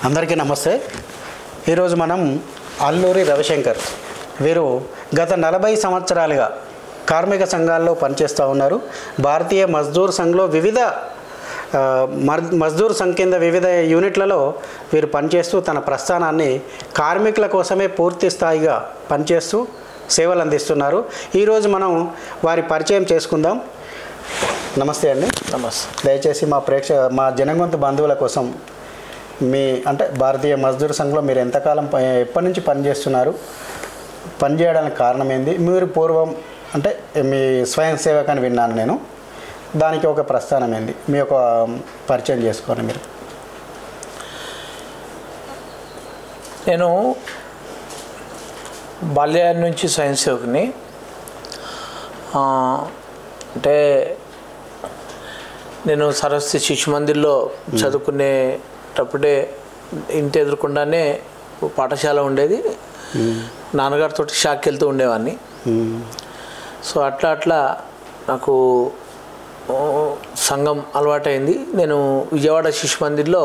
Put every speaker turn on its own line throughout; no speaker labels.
అందరికీ నమస్తే. ఈరోజు మనం అల్లూరి రవిశంకర్ వీరు గత 40 సంవత్సరాలుగా కార్మిక సంఘాల్లో పనిచేస్తూ ఉన్నారు. భారతీయ మజ్దూర్ సంఘ్లో వివిధ మజ్దూర్ సంఘ్ కింద వివిధ యూనిట్లలో వీరు పనిచేస్తూ తన ప్రస్థానాన్ని కార్మికుల కోసమే పూర్తి స్థాయిగా పనిచేస్తూ సేవలు అందిస్తున్నారు. ఈరోజు మనం వారి పరిచయం చేసుకుందాం. నమస్తే అండి.
నమస్తే.
దయచేసి మా జనగొంతు బంధువుల కోసం భారతీయ మజ్దూర్ సంఘ్లో మీరు ఎంతకాలం ఎప్పటి నుంచి పనిచేస్తున్నారు, పనిచేయడానికి కారణం ఏంది, మీరు పూర్వం మీ స్వయం సేవక్ అని విన్నాను నేను, దానికి ఒక ప్రస్థానం ఏంది, మీ యొక్క పరిచయం చేసుకోండి మీరు.
నేను బాల్యం నుంచి స్వయం సేవకుని. నేను సరస్వతి శిశు మందిర్లో చదువుకునేటప్పుడే ఇంటి ఎదురుకుండానే పాఠశాల ఉండేది. నాన్నగారితో షాక్కి వెళ్తూ ఉండేవాడిని. సో అట్లా నాకు సంఘం అలవాటైంది. నేను విజయవాడ శిశు మందిర్లో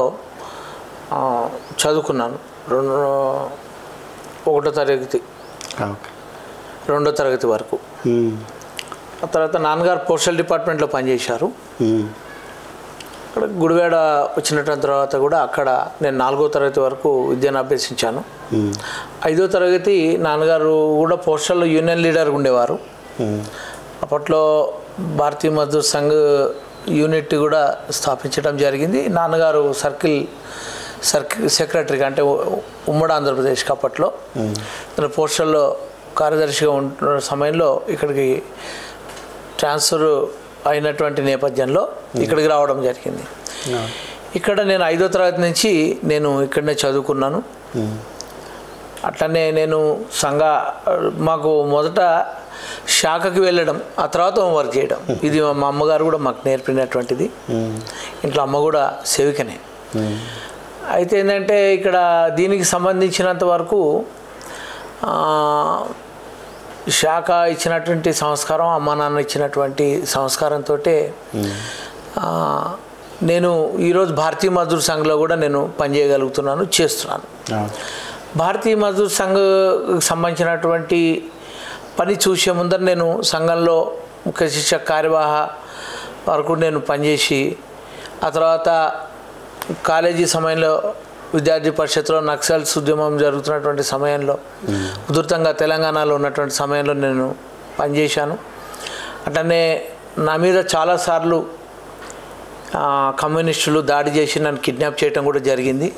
చదువుకున్నాను. 1వ తరగతి 2వ తరగతి వరకు. ఆ తర్వాత నాన్నగారు పోస్టల్ డిపార్ట్మెంట్లో పనిచేశారు. అక్కడ గుడివాడ వచ్చిన తర్వాత కూడా అక్కడ నేను 4వ తరగతి వరకు విద్యను అభ్యసించాను. 5వ తరగతి నాన్నగారు కూడా పోస్టల్ యూనియన్ లీడర్గా ఉండేవారు. అప్పట్లో భారతీయ మజ్దూర్ సంఘ్ యూనిట్ కూడా స్థాపించడం జరిగింది. నాన్నగారు సర్కిల్ సెక్రటరీగా, అంటే ఉమ్మడి ఆంధ్రప్రదేశ్కి అప్పట్లో పోస్టల్లో కార్యదర్శిగా ఉంటున్న సమయంలో ఇక్కడికి ట్రాన్స్ఫర్ అయినటువంటి నేపథ్యంలో ఇక్కడికి రావడం జరిగింది. ఇక్కడ నేను 5వ తరగతి నుంచి నేను ఇక్కడనే చదువుకున్నాను. అట్లనే నేను మాకు మొదట శాఖకి వెళ్ళడం, ఆ తర్వాత హోంవర్క్ చేయడం, ఇది మా అమ్మగారు కూడా మాకు నేర్పినటువంటిది. ఇంట్లో అమ్మ కూడా సేవికనే. అయితే ఏంటంటే ఇక్కడ దీనికి సంబంధించినంత వరకు శాఖ ఇచ్చినటువంటి సంస్కారం, అమ్మ నాన్న ఇచ్చినటువంటి సంస్కారంతో నేను ఈరోజు భారతీయ మజ్దూర్ సంఘ్లో కూడా నేను పనిచేయగలుగుతున్నాను, చేస్తున్నాను. భారతీయ మజ్దూర్ సంఘ్ సంబంధించినటువంటి పని చూసే ముందర నేను సంఘంలో ముఖ్య శిక్షక కార్యవాహ వరకు నేను పనిచేసి, ఆ తర్వాత కాలేజీ సమయంలో విద్యార్థి పరిషత్లో నక్సల్స్ ఉద్యమం జరుగుతున్నటువంటి సమయంలో, ఉధృతంగా తెలంగాణలో ఉన్నటువంటి సమయంలో నేను పనిచేశాను. అట్లనే నా మీద చాలాసార్లు కమ్యూనిస్టులు దాడి చేసి నన్ను కిడ్నాప్ చేయడం కూడా జరిగింది.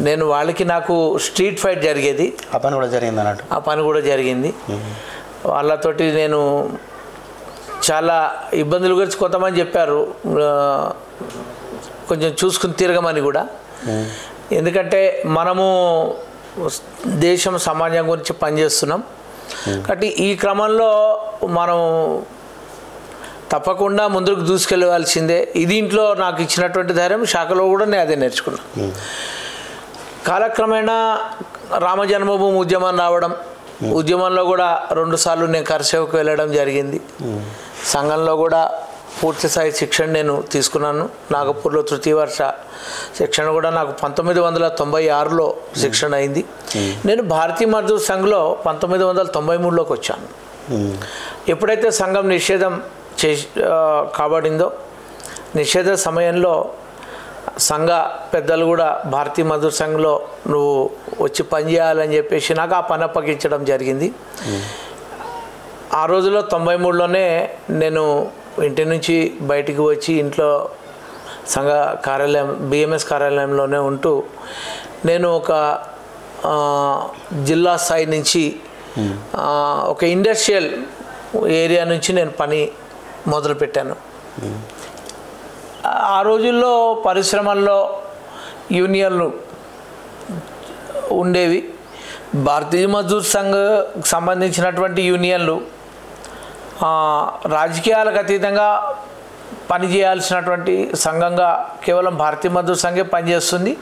నేను నాకు స్ట్రీట్ ఫైట్ జరిగేది.
ఆ పని కూడా జరిగింది.
వాళ్ళతోటి నేను చాలా ఇబ్బందుల గురించి కొంతమంది చెప్పారు, కొంచెం చూసుకుని తిరగమని కూడా. ఎందుకంటే మనము దేశం సమాజం గురించి పనిచేస్తున్నాం కాబట్టి ఈ క్రమంలో మనం తప్పకుండా ముందుకు దూసుకెళ్ళవలసిందే. ఇది ఇంట్లో నాకు ఇచ్చినటువంటి ధైర్యం, శాఖలో కూడా నేను అదే నేర్చుకున్నాను. కాలక్రమేణా రామ జన్మభూమి ఉద్యమం రావడం, ఉద్యమంలో కూడా 2 సార్లు నేను కరసేవకు వెళ్ళడం జరిగింది. సంఘంలో కూడా పూర్తి స్థాయి శిక్షణ నేను తీసుకున్నాను. నాగపూర్లో 3వ వర్ష శిక్షణ కూడా నాకు 1996లో శిక్షణ అయింది. నేను భారతీయ మజ్దూర్ సంఘ్లో 1993లోకి వచ్చాను. ఎప్పుడైతే సంఘం నిషేధం కాబడిందో, నిషేధ సమయంలో సంఘ పెద్దలు కూడా భారతీయ మజ్దూర్ సంఘ్లో నువ్వు వచ్చి పనిచేయాలని చెప్పేసి నాకు ఆ పని అప్పగించడం జరిగింది. ఆ రోజుల్లో 93లోనే నేను ఇంటి నుంచి బయటికి వచ్చి ఇంట్లో సంఘ కార్యాలయం బిఎంఎస్ కార్యాలయంలోనే ఉంటూ నేను ఒక జిల్లా స్థాయి నుంచి ఒక ఇండస్ట్రియల్ ఏరియా నుంచి నేను పని మొదలుపెట్టాను. ఆ రోజుల్లో పరిశ్రమల్లో యూనియన్లు ఉండేవి. భారతీయ మజ్దూర్ సంఘ్ సంబంధించినటువంటి యూనియన్లు రాజకీయాలకు అతీతంగా పనిచేయాల్సినటువంటి సంఘంగా కేవలం భారతీయ మజ్దూర్ సంఘే పనిచేస్తుంది.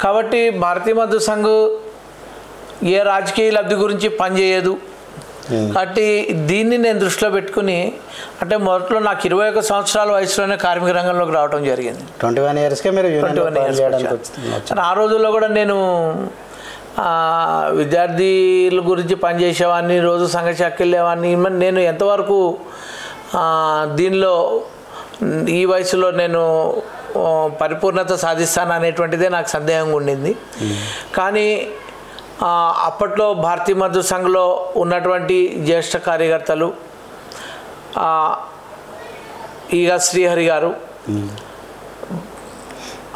కాబట్టి భారతీయ మజ్దూర్ సంఘ్ ఏ రాజకీయ లబ్ధి గురించి పనిచేయదు. కాబట్టి దీన్ని నేను దృష్టిలో పెట్టుకుని అంటే మొదట్లో నాకు 21 సంవత్సరాల వయసులోనే కార్మిక రంగంలోకి రావడం జరిగింది.
21 ఇయర్స్కే మీరు
21 years ఆ రోజుల్లో కూడా నేను విద్యార్థుల గురించి పనిచేసేవాడిని, రోజు సంఘశాఖకి వెళ్ళేవాడిని. నేను ఎంతవరకు దీనిలో ఈ వయసులో నేను పరిపూర్ణత సాధిస్తాను అనేటువంటిదే నాకు సందేహంగా ఉండింది. కానీ అప్పట్లో భారతీయ మజ్దూర్ సంఘ్లో ఉన్నటువంటి జ్యేష్ఠ కార్యకర్తలు ఈగ శ్రీహరి గారు,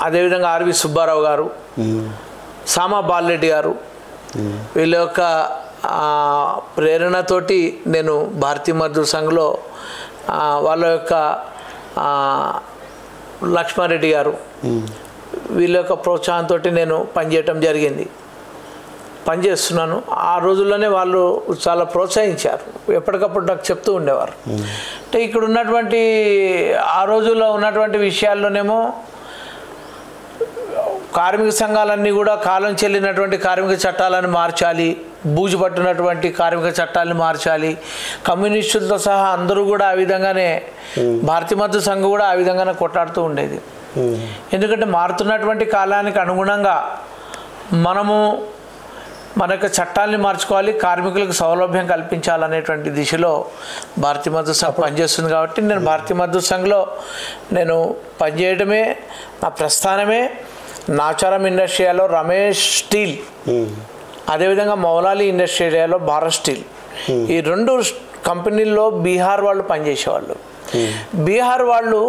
అదేవిధంగా ఆర్వి సుబ్బారావు గారు, సామా బాలరెడ్డి గారు, వీళ్ళ యొక్క ప్రేరణతోటి నేను భారతీయ మజ్దూర్ సంఘ్లో వాళ్ళ యొక్క లక్ష్మారెడ్డి గారు వీళ్ళ యొక్క ప్రోత్సాహంతో నేను పనిచేయటం జరిగింది, పనిచేస్తున్నాను. ఆ రోజుల్లోనే వాళ్ళు చాలా ప్రోత్సహించారు, ఎప్పటికప్పుడు నాకు చెప్తూ ఉండేవారు. అంటే ఇక్కడ ఉన్నటువంటి ఆ రోజుల్లో ఉన్నటువంటి విషయాల్లోనేమో కార్మిక సంఘాలన్నీ కూడా కాలం చెల్లినటువంటి కార్మిక చట్టాలను మార్చాలి, బూజు పట్టినటువంటి కార్మిక చట్టాలను మార్చాలి, కమ్యూనిస్టులతో సహా అందరూ కూడా ఆ విధంగానే భారతీయ మజ్దూర్ సంఘం కూడా ఆ విధంగానే కొట్లాడుతూ ఉండేది. ఎందుకంటే మారుతున్నటువంటి కాలానికి అనుగుణంగా మనము మన యొక్క చట్టాలని మార్చుకోవాలి, కార్మికులకు సౌలభ్యం కల్పించాలనేటువంటి దిశలో భారతీయ మజ్దూర్ సంఘం పనిచేస్తుంది. కాబట్టి నేను భారతీయ మజ్దూర్ సంఘంలో నేను పనిచేయడమే నా ప్రస్థానమే. నాచారం ఇండస్ట్రియల్లో రమేష్ స్టీల్, అదేవిధంగా మౌలాలి ఇండస్ట్రియల్లో భారత్ స్టీల్, ఈ 2 కంపెనీల్లో బీహార్ వాళ్ళు పనిచేసేవాళ్ళు. బీహార్ వాళ్ళు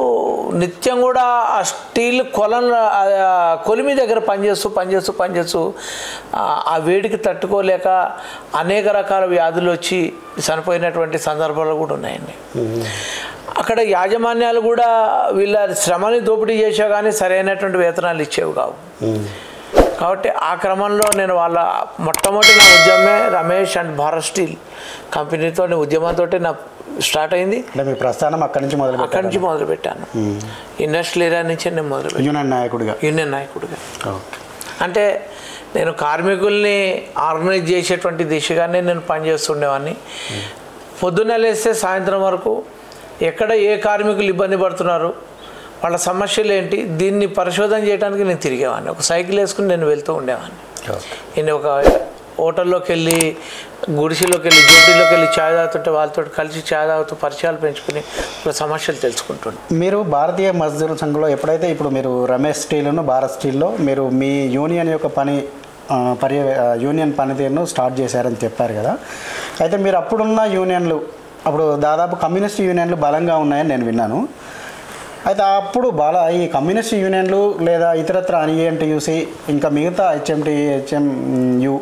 నిత్యం కూడా ఆ స్టీల్ కొలిమి దగ్గర పనిచేస్తూ ఆ వేడికి తట్టుకోలేక అనేక రకాల వ్యాధులు వచ్చి చనిపోయినటువంటి సందర్భాలు కూడా ఉన్నాయండి. అక్కడ యాజమాన్యాలు కూడా వీళ్ళ శ్రమని దోపిడీ చేసే కానీ సరైనటువంటి వేతనాలు ఇచ్చేవి కావు. కాబట్టి ఆ క్రమంలో నేను వాళ్ళ మొట్టమొదటి నా ఉద్యమమే రమేష్ అండ్ భారత్ స్టీల్ కంపెనీతో ఉద్యమంతో నా స్టార్ట్ అయింది.
మీ ప్రస్థానం అక్కడి నుంచి
మొదలుపెట్టాను. ఇండస్ట్రియల్ ఏరియా నుంచి నేను మొదలుపెట్టాను యూనియన్ నాయకుడిగా. అంటే నేను కార్మికుల్ని ఆర్గనైజ్ చేసేటువంటి దిశగానే నేను పనిచేస్తుండేవాడిని. పొద్దున్న లేస్తే సాయంత్రం వరకు ఎక్కడ ఏ కార్మికులు ఇబ్బంది పడుతున్నారు, వాళ్ళ సమస్యలు ఏంటి, దీన్ని పరిశోధన చేయడానికి నేను తిరిగేవాడిని. ఒక సైకిల్ వేసుకుని నేను వెళ్తూ ఉండేవాడిని. నేను ఒక హోటల్లోకి వెళ్ళి, గుడిసెలోకి వెళ్ళి, జోటీలోకి వెళ్ళి ఛాయ్ తాగుతుంటే వాళ్ళతో కలిసి ఛాయ్ తాగుతూ పరిచయాలు పెంచుకుని వాళ్ళ సమస్యలు తెలుసుకుంటున్నాను.
మీరు భారతీయ మజ్దూర్ సంఘంలో ఎప్పుడైతే ఇప్పుడు మీరు రమేష్ స్టీల్ను భారత్ స్టీల్లో మీరు మీ యూనియన్ యొక్క యూనియన్ పనితీరును స్టార్ట్ చేశారని చెప్పారు కదా. అయితే మీరు అప్పుడున్న యూనియన్లు అప్పుడు దాదాపు కమ్యూనిస్ట్ యూనియన్లు బలంగా ఉన్నాయని నేను విన్నాను. అయితే అప్పుడు ఈ కమ్యూనిస్ట్ యూనియన్లు లేదా ఇతరత్ర అన్ఈఎన్టీయూసీ ఇంకా మిగతా హెచ్ఎంయు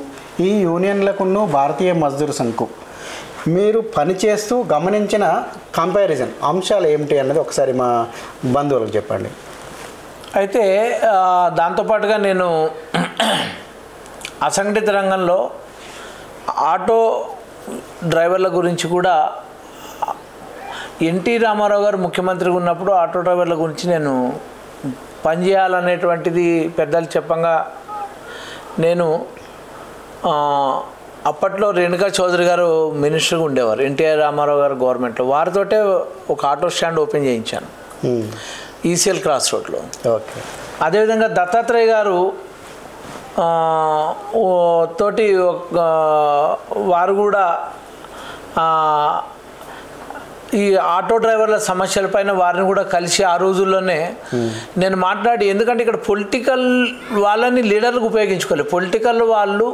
ఈ యూనియన్లకును భారతీయ మజ్దూర్ సంఘ్కు మీరు పనిచేస్తూ గమనించిన కంపారిజన్ అంశాలు ఏమిటి అన్నది ఒకసారి మా బంధువులకు చెప్పండి.
అయితే దాంతోపాటుగా నేను అసంఘటిత రంగంలో ఆటో డ్రైవర్ల గురించి కూడా ఎన్టీ రామారావు గారు ముఖ్యమంత్రిగా ఉన్నప్పుడు ఆటో డ్రైవర్ల గురించి నేను పనిచేయాలనేటువంటిది పెద్దలు చెప్పంగా నేను అప్పట్లో రేణుకా చౌదరి గారు మినిస్టర్గా ఉండేవారు ఎన్టీఆర్ రామారావు గారు గవర్నమెంట్లో. వారితోటే ఒక ఆటో స్టాండ్ ఓపెన్ చేయించాను ఈసీఎల్ క్రాస్ రోడ్లో. అదేవిధంగా దత్తాత్రేయ గారు తోటి వారు కూడా ఈ ఆటో డ్రైవర్ల సమస్యలపైన వారిని కూడా కలిసి ఆ రోజుల్లోనే నేను మాట్లాడి, ఎందుకంటే ఇక్కడ పొలిటికల్ వాళ్ళని లీడర్లకు ఉపయోగించుకోలేదు. పొలిటికల్ వాళ్ళు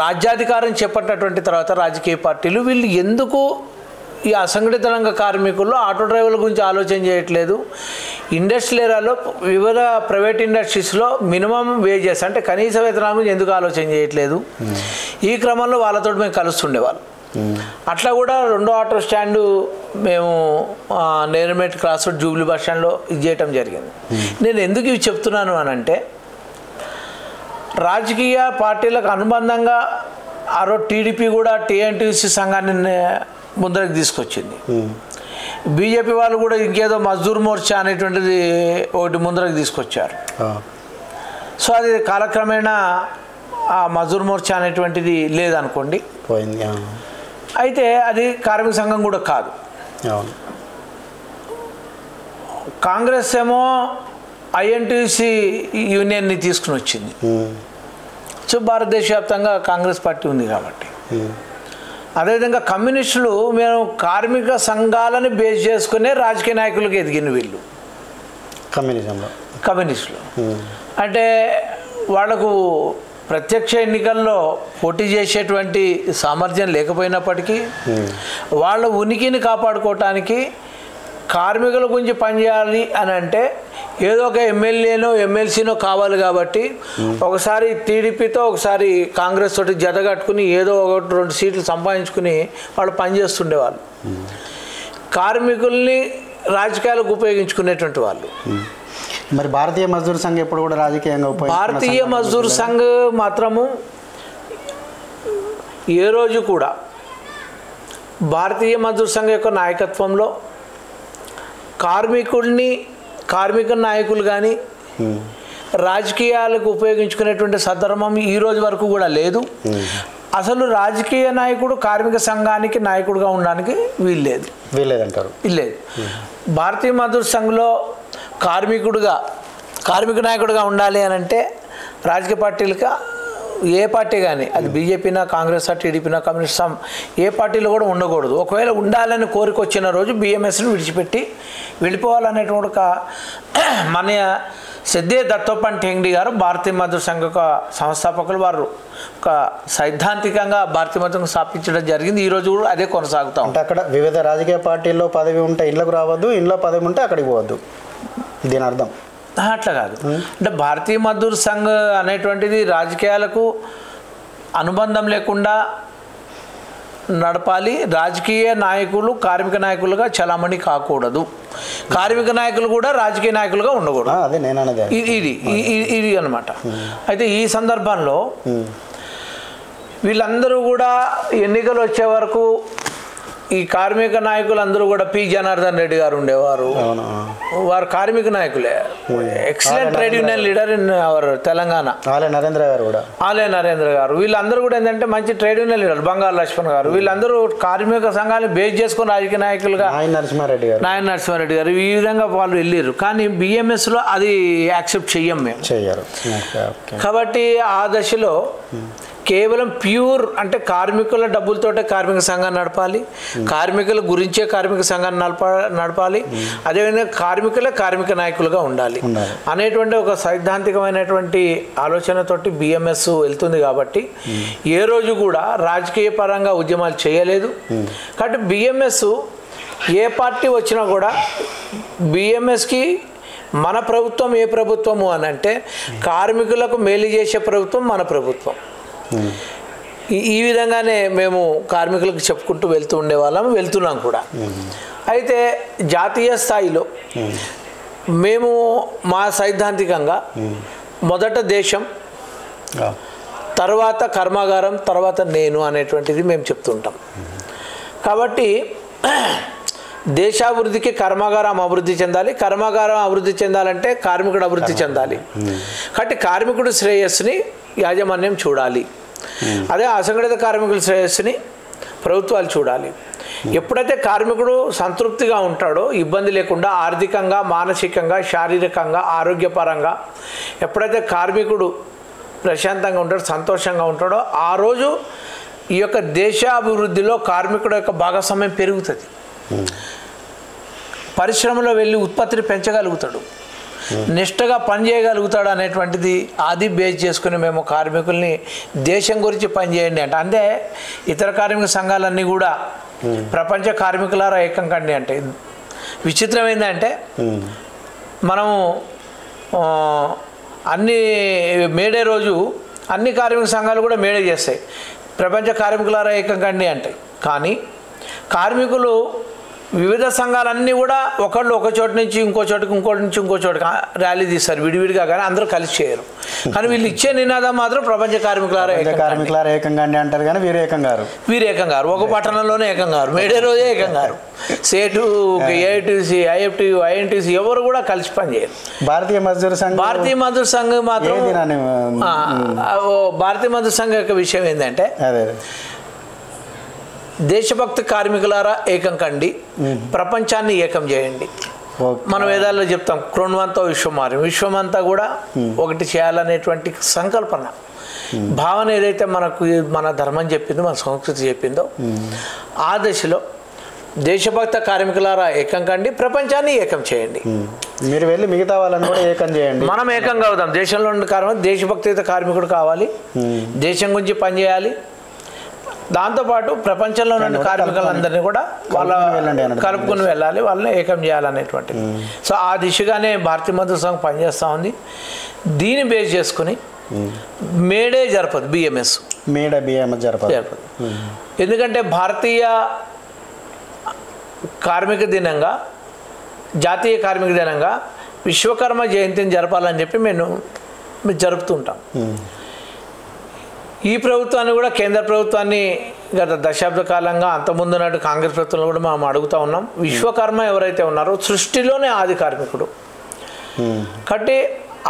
రాజ్యాధికారం చేపట్టినటువంటి తర్వాత రాజకీయ పార్టీలు వీళ్ళు ఎందుకు ఈ అసంఘటిత రంగ కార్మికుల్లో ఆటో డ్రైవర్ల గురించి ఆలోచన చేయట్లేదు, ఇండస్ట్రియల్ ఏరియాలో వివిధ ప్రైవేట్ ఇండస్ట్రీస్లో మినిమం వేజెస్ అంటే కనీస వేతనాల గురించి ఎందుకు ఆలోచన చేయట్లేదు. ఈ క్రమంలో వాళ్ళతో మేము కలుస్తుండేవాళ్ళం. అట్లా కూడా 2వ ఆటో స్టాండు మేము నేరమేట్ క్రాస్ రోడ్ జూబ్లీ బస్ స్టాండ్లో ఇది చేయటం జరిగింది. నేను ఎందుకు ఇవి చెప్తున్నాను అని అంటే, రాజకీయ పార్టీలకు అనుబంధంగా ఆ రోజు టీడీపీ కూడా టీఎన్టీయూసీ సంఘాన్ని ముందరకు తీసుకొచ్చింది. బీజేపీ వాళ్ళు కూడా ఇంకేదో మజ్దూర్ మోర్చా అనేటువంటిది ఒకటి ముందరకు తీసుకొచ్చారు. సో అది కాలక్రమేణా ఆ మజూర్ మోర్చా అనేటువంటిది లేదనుకోండి,
పోయింది.
అయితే అది కార్మిక సంఘం కూడా కాదు.
అవును.
కాంగ్రెస్ ఏమో ఐఎన్టీసీ యూనియన్ని తీసుకుని వచ్చింది. సో భారతదేశ వ్యాప్తంగా కాంగ్రెస్ పార్టీ ఉంది కాబట్టి. అదేవిధంగా కమ్యూనిస్టులు మేము కార్మిక సంఘాలను బేస్ చేసుకునే రాజకీయ నాయకులకు ఎదిగిన వీళ్ళు కమ్యూనిస్టులు. అంటే వాళ్లకు ప్రత్యక్ష ఎన్నికల్లో పోటీ చేసేటువంటి సామర్థ్యం లేకపోయినప్పటికీ వాళ్ళ ఉనికిని కాపాడుకోవటానికి కార్మికుల గురించి పనిచేయాలి అని అంటే ఏదో ఒక ఎమ్మెల్యేనో ఎమ్మెల్సీనో కావాలి కాబట్టి ఒకసారి టీడీపీతో ఒకసారి కాంగ్రెస్ తోటి జతగట్టుకుని ఏదో ఒకటి 2 సీట్లు సంపాదించుకుని వాళ్ళు పనిచేస్తుండేవాళ్ళు. కార్మికుల్ని రాజకీయాలకు ఉపయోగించుకునేటువంటి వాళ్ళు.
మరి భారతీయ మజ్దూర్ సంఘ్ ఎప్పుడు కూడా రాజకీయంగా
భారతీయ మజ్దూర్ సంఘ్ మాత్రము ఏ రోజు కూడా భారతీయ మజ్దూర్ సంఘ్ యొక్క నాయకత్వంలో కార్మిక నాయకులు కానీ రాజకీయాలకు ఉపయోగించుకునేటువంటి సందర్భం ఈ రోజు వరకు కూడా లేదు. అసలు రాజకీయ నాయకుడు కార్మిక సంఘానికి నాయకుడుగా ఉండడానికి వీల్లేదంటారు. వీల్లేదు. భారతీయ మజ్దూర్ సంఘ్లో కార్మిక నాయకుడిగా ఉండాలి అని అంటే రాజకీయ పార్టీలుగా ఏ పార్టీ కానీ అది బీజేపీనా కాంగ్రెసా టీడీపీనా కమ్యూనిస్టా ఏ పార్టీలో కూడా ఉండకూడదు. ఒకవేళ ఉండాలని కోరిక వచ్చిన రోజు బిఎంఎస్ని విడిచిపెట్టి వెళ్ళిపోవాలనేటువంటి ఒక మన సిద్ధే దత్తోపంత్ ఠేంగ్డీ గారు భారతీయ మజ్దూర్ సంఘ్ యొక్క సంస్థాపకులు. వారు ఒక సైద్ధాంతికంగా భారతీయ మజ్దూర్ సంఘం స్థాపించడం జరిగింది. ఈరోజు కూడా అదే కొనసాగుతాం.
అంటే అక్కడ వివిధ రాజకీయ పార్టీల్లో పదవి ఉంటే ఇళ్ళకు రావద్దు, ఇంట్లో పదవి ఉంటే అక్కడికి పోవద్దు, దీని అర్థం
అట్లా కాదు. అంటే భారతీయ మజ్దూర్ సంఘ్ అనేటువంటిది రాజకీయాలకు అనుబంధం లేకుండా నడపాలి. రాజకీయ నాయకులు కార్మిక నాయకులుగా చలామణి కాకూడదు, కార్మిక నాయకులు కూడా రాజకీయ నాయకులుగా ఉండకూడదు.
అదే నేను అనేది
ఇది అన్నమాట. అయితే ఈ సందర్భంలో వీళ్ళందరూ కూడా ఎన్నికలు వచ్చే వరకు ఈ కార్మిక నాయకులందరూ కూడా పి జనార్దన్ రెడ్డి గారు ఉండేవారు. వారు కార్మిక నాయకులే, excellent trade union leader in our Telangana.
ఆలయ నరేంద్ర గారు వీళ్ళందరూ కూడా ఏంటంటే మంచి ట్రేడ్ యూనియన్ లీడర్. బంగారు లక్ష్మణ్ గారు వీళ్ళందరూ కార్మిక సంఘాన్ని బేస్ చేసుకుని రాజకీయ నాయకులుగా నాయన నరసింహారెడ్డి గారు ఈ విధంగా వాళ్ళు వెళ్ళారు. కానీ బిఎంఎస్లో అది యాక్సెప్ట్ చెయ్యం మేము. కాబట్టి ఆ దశలో కేవలం ప్యూర్ అంటే కార్మికుల డబ్బులతోటే కార్మిక సంఘాన్ని నడపాలి, కార్మికుల గురించే కార్మిక సంఘాన్ని నడపాలి, అదేవిధంగా కార్మిక నాయకులుగా ఉండాలి అనేటువంటి ఒక సైద్ధాంతికమైనటువంటి ఆలోచనతోటి బిఎంఎస్ వెళ్తుంది. కాబట్టి ఏ రోజు కూడా రాజకీయ పరంగా ఉద్యమాలు చేయలేదు. కాబట్టి బిఎంఎస్ ఏ పార్టీ వచ్చినా కూడా బిఎంఎస్కి మన ప్రభుత్వం ఏ ప్రభుత్వము అని అంటే కార్మికులకు మేలు చేసే ప్రభుత్వం మన ప్రభుత్వం. ఈ విధంగానే మేము కార్మికులకు చెప్పుకుంటూ వెళ్తున్నాం కూడా. అయితే జాతీయ స్థాయిలో మేము మా సైద్ధాంతికంగా మొదట దేశం, తర్వాత కర్మాగారం, తర్వాత నేను అనేటువంటిది మేము చెప్తుంటాం. కాబట్టి దేశాభివృద్ధికి కర్మాగారం అభివృద్ధి చెందాలి, కర్మాగారం అభివృద్ధి చెందాలంటే కార్మికుడు అభివృద్ధి చెందాలి. కాబట్టి కార్మికుడు శ్రేయస్సుని యాజమాన్యం చూడాలి, అదే అసంఘటిత కార్మికుల శ్రేయస్సుని ప్రభుత్వాలు చూడాలి. ఎప్పుడైతే కార్మికుడు సంతృప్తిగా ఉంటాడో, ఇబ్బంది లేకుండా ఆర్థికంగా, మానసికంగా, శారీరకంగా, ఆరోగ్యపరంగా ఎప్పుడైతే కార్మికుడు ప్రశాంతంగా ఉంటాడో, సంతోషంగా ఉంటాడో, ఆ రోజు ఈ యొక్క దేశాభివృద్ధిలో కార్మికుడు యొక్క భాగస్వామ్యం పెరుగుతుంది. పరిశ్రమలో వెళ్ళి ఉత్పత్తిని పెంచగలుగుతాడు, నిష్టగా పనిచేయగలుగుతాడు అనేటువంటిది అది బేస్ చేసుకుని మేము కార్మికుల్ని దేశం గురించి పనిచేయండి అంటే. అంతే ఇతర కార్మిక సంఘాలన్నీ కూడా ప్రపంచ కార్మికులారా ఏకం కండి అంటే. విచిత్రం ఏంటంటే మనము అన్ని మేడే రోజు అన్ని కార్మిక సంఘాలు కూడా మేడే చేస్తాయి, ప్రపంచ కార్మికులారా ఏకం కండి అంటే. కానీ కార్మికులు
వివిధ సంఘాలన్నీ కూడా ఒకళ్ళు ఒక చోటు నుంచి ఇంకో చోటుకి ఇంకో చోటుకి ర్యాలీ తీస్తారు విడివిడిగా, కానీ అందరూ కలిసి చేయరు. కానీ వీళ్ళు ఇచ్చే నినాదం మాత్రం ప్రపంచ కార్మికులారా
ఏకంగా అంటారు, కానీ వీరు ఏకం గారు ఒక పట్టణంలోనే ఏకం గారు, మేడే రోజే ఏకం గారు. సేటు, ఏఐటీసీ, ఐఎఫ్టీయూ, ఐఎన్టీసీ ఎవరు కూడా కలిసి పనిచేయరు. భారతీయ మజ్దూర్ సంఘ్ మాత్రం భారతీయ మజ్దూర్ సంఘ్ యొక్క విషయం ఏంటంటే, దేశభక్తి కార్మికులారా ఏకం కండి, ప్రపంచాన్ని ఏకం చేయండి. మన వేదాల్లో చెప్తాం కృణ్వంతో విశ్వమారి, విశ్వమంతా కూడా ఒకటి చేయాలనేటువంటి సంకల్పన భావన ఏదైతే మనకు మన ధర్మం చెప్పిందో, మన సంస్కృతి చెప్పిందో, ఆ దశలో దేశభక్త కార్మికులారా ఏకం కండి, ప్రపంచాన్ని ఏకం చేయండి. మీరు వెళ్ళి మిగతా వాళ్ళని కూడా ఏకం చేయండి.
మనం ఏకంగా అవుతాం. దేశంలో ఉండే కార్మికుడు దేశభక్తియుత కార్మికుడు కావాలి, దేశం గురించి పనిచేయాలి. దాంతోపాటు ప్రపంచంలో ఉన్న కార్మికులందరినీ కూడా వాళ్ళ కలుపుకుని వెళ్ళాలి, వాళ్ళని ఏకం చేయాలనేటువంటిది. సో ఆ దిశగానే భారతీయ మజ్దూర్ సంఘ్ పనిచేస్తూ ఉంది. దీన్ని బేస్ చేసుకుని మేడే జరపదు, బిఎంఎస్ జరపదు. ఎందుకంటే భారతీయ కార్మిక దినంగా, జాతీయ కార్మిక దినంగా విశ్వకర్మ జయంతిని జరపాలని చెప్పి మేము జరుపుతుంటాం. ఈ ప్రభుత్వాన్ని కూడా, కేంద్ర ప్రభుత్వాన్ని గత దశాబ్ద కాలంగా అంతకుముందు నాటి కాంగ్రెస్ ప్రభుత్వంలో కూడా మనం అడుగుతూ ఉన్నాం. విశ్వకర్మ ఎవరైతే ఉన్నారో సృష్టిలోనే ఆది కార్మికుడు. కాబట్టి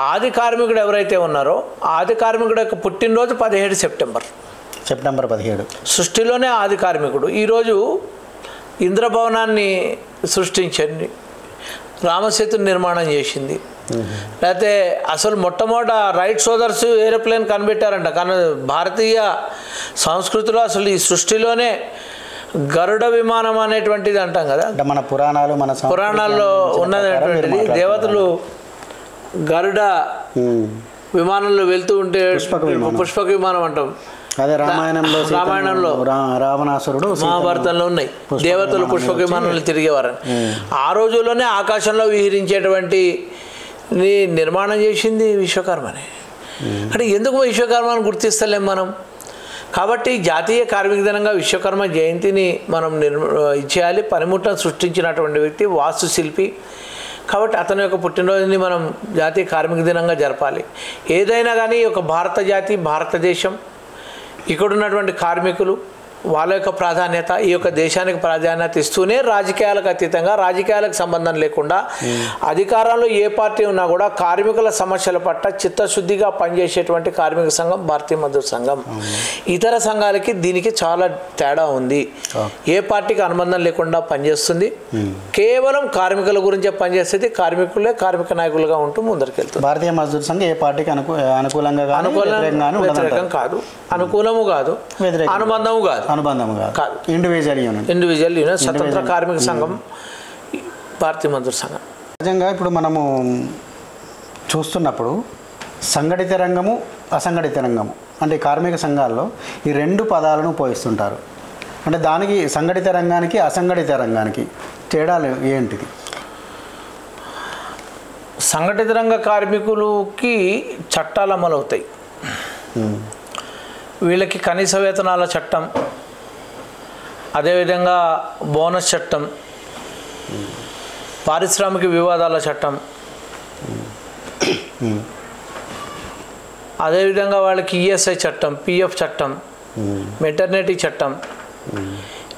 ఆది కార్మికుడు ఎవరైతే ఉన్నారో ఆది కార్మికుడు యొక్క పుట్టినరోజు 17 సెప్టెంబర్
17
సృష్టిలోనే ఆది కార్మికుడు. ఈరోజు ఇంద్రభవనాన్ని సృష్టించండి, రామసేతుని నిర్మాణం చేసింది, లేకపోతే అసలు మొట్టమొదట రైట్ సోదర్స్ ఏరోప్లేన్ కనిపెట్టారంట. కానీ భారతీయ సంస్కృతిలో అసలు ఈ సృష్టిలోనే గరుడ విమానం అనేటువంటిది అంటాం కదా,
మన పురాణాల్లో
ఉన్నటువంటిది. దేవతలు గరుడ విమానంలో వెళ్తూ ఉంటే పుష్పక విమానం అంటాం.
అదే రామాయణంలో రావణాసురుడు,
మహాభారతంలో ఉన్నాయి. దేవతలు పుష్పక విమానంలో తిరిగేవారని. ఆ రోజుల్లోనే ఆకాశంలో విహరించేటువంటి నిర్మాణం చేసింది విశ్వకర్మనే. అంటే ఎందుకు విశ్వకర్మను గుర్తిస్తలేం మనం? కాబట్టి జాతీయ కార్మిక దినంగా విశ్వకర్మ జయంతిని మనం ఇచ్చేయాలి. పనిముట్లను సృష్టించినటువంటి వ్యక్తి వాస్తుశిల్పి కాబట్టి అతని యొక్క పుట్టినరోజుని మనం జాతీయ కార్మిక దినంగా జరపాలి. ఏదైనా కానీ ఒక భారత జాతి, భారతదేశం, ఇక్కడ ఉన్నటువంటి కార్మికులు, వాళ్ళ యొక్క ప్రాధాన్యత, ఈ యొక్క దేశానికి ప్రాధాన్యత ఇస్తూనే రాజకీయాలకు అతీతంగా, రాజకీయాలకు సంబంధం లేకుండా అధికారంలో ఏ పార్టీ ఉన్నా కూడా కార్మికుల సమస్యల పట్ల చిత్తశుద్ధిగా పనిచేసేటువంటి కార్మిక సంఘం భారతీయ మజ్దూర్ సంఘం. ఇతర సంఘాలకి దీనికి చాలా తేడా ఉంది. ఏ పార్టీకి అనుబంధం లేకుండా పనిచేస్తుంది, కేవలం కార్మికుల గురించే పనిచేస్తుంది. కార్మికులే కార్మిక నాయకులుగా ఉంటూ ముందరికెళ్తుంది.
భారతీయ మజ్దూర్ సంఘం ఏ పార్టీకి అనుకూలంగా
వ్యతిరేకం కాదు, అనుకూలము కాదు, అనుబంధము కాదు.
ఇండివిజువల్ యూనియన్
స్వతంత్ర కార్మిక సంఘం భారతీయ మజ్దూర్ సంఘం.
నిజంగా ఇప్పుడు మనము చూస్తున్నప్పుడు సంఘటిత రంగము, అసంఘటిత రంగము అంటే కార్మిక సంఘాల్లో ఈ రెండు పదాలను ఉపయోగిస్తుంటారు. అంటే దానికి సంఘటిత రంగానికి, అసంఘటిత రంగానికి తేడాలు ఏంటిది?
సంఘటిత రంగ కార్మికులకి చట్టాలు అమలవుతాయి. వీళ్ళకి కనీస వేతనాల చట్టం, అదేవిధంగా బోనస్ చట్టం, పారిశ్రామిక వివాదాల చట్టం, అదేవిధంగా వాళ్ళకి ఈఎస్ఐ చట్టం, పిఎఫ్ చట్టం, మెటర్నిటీ చట్టం,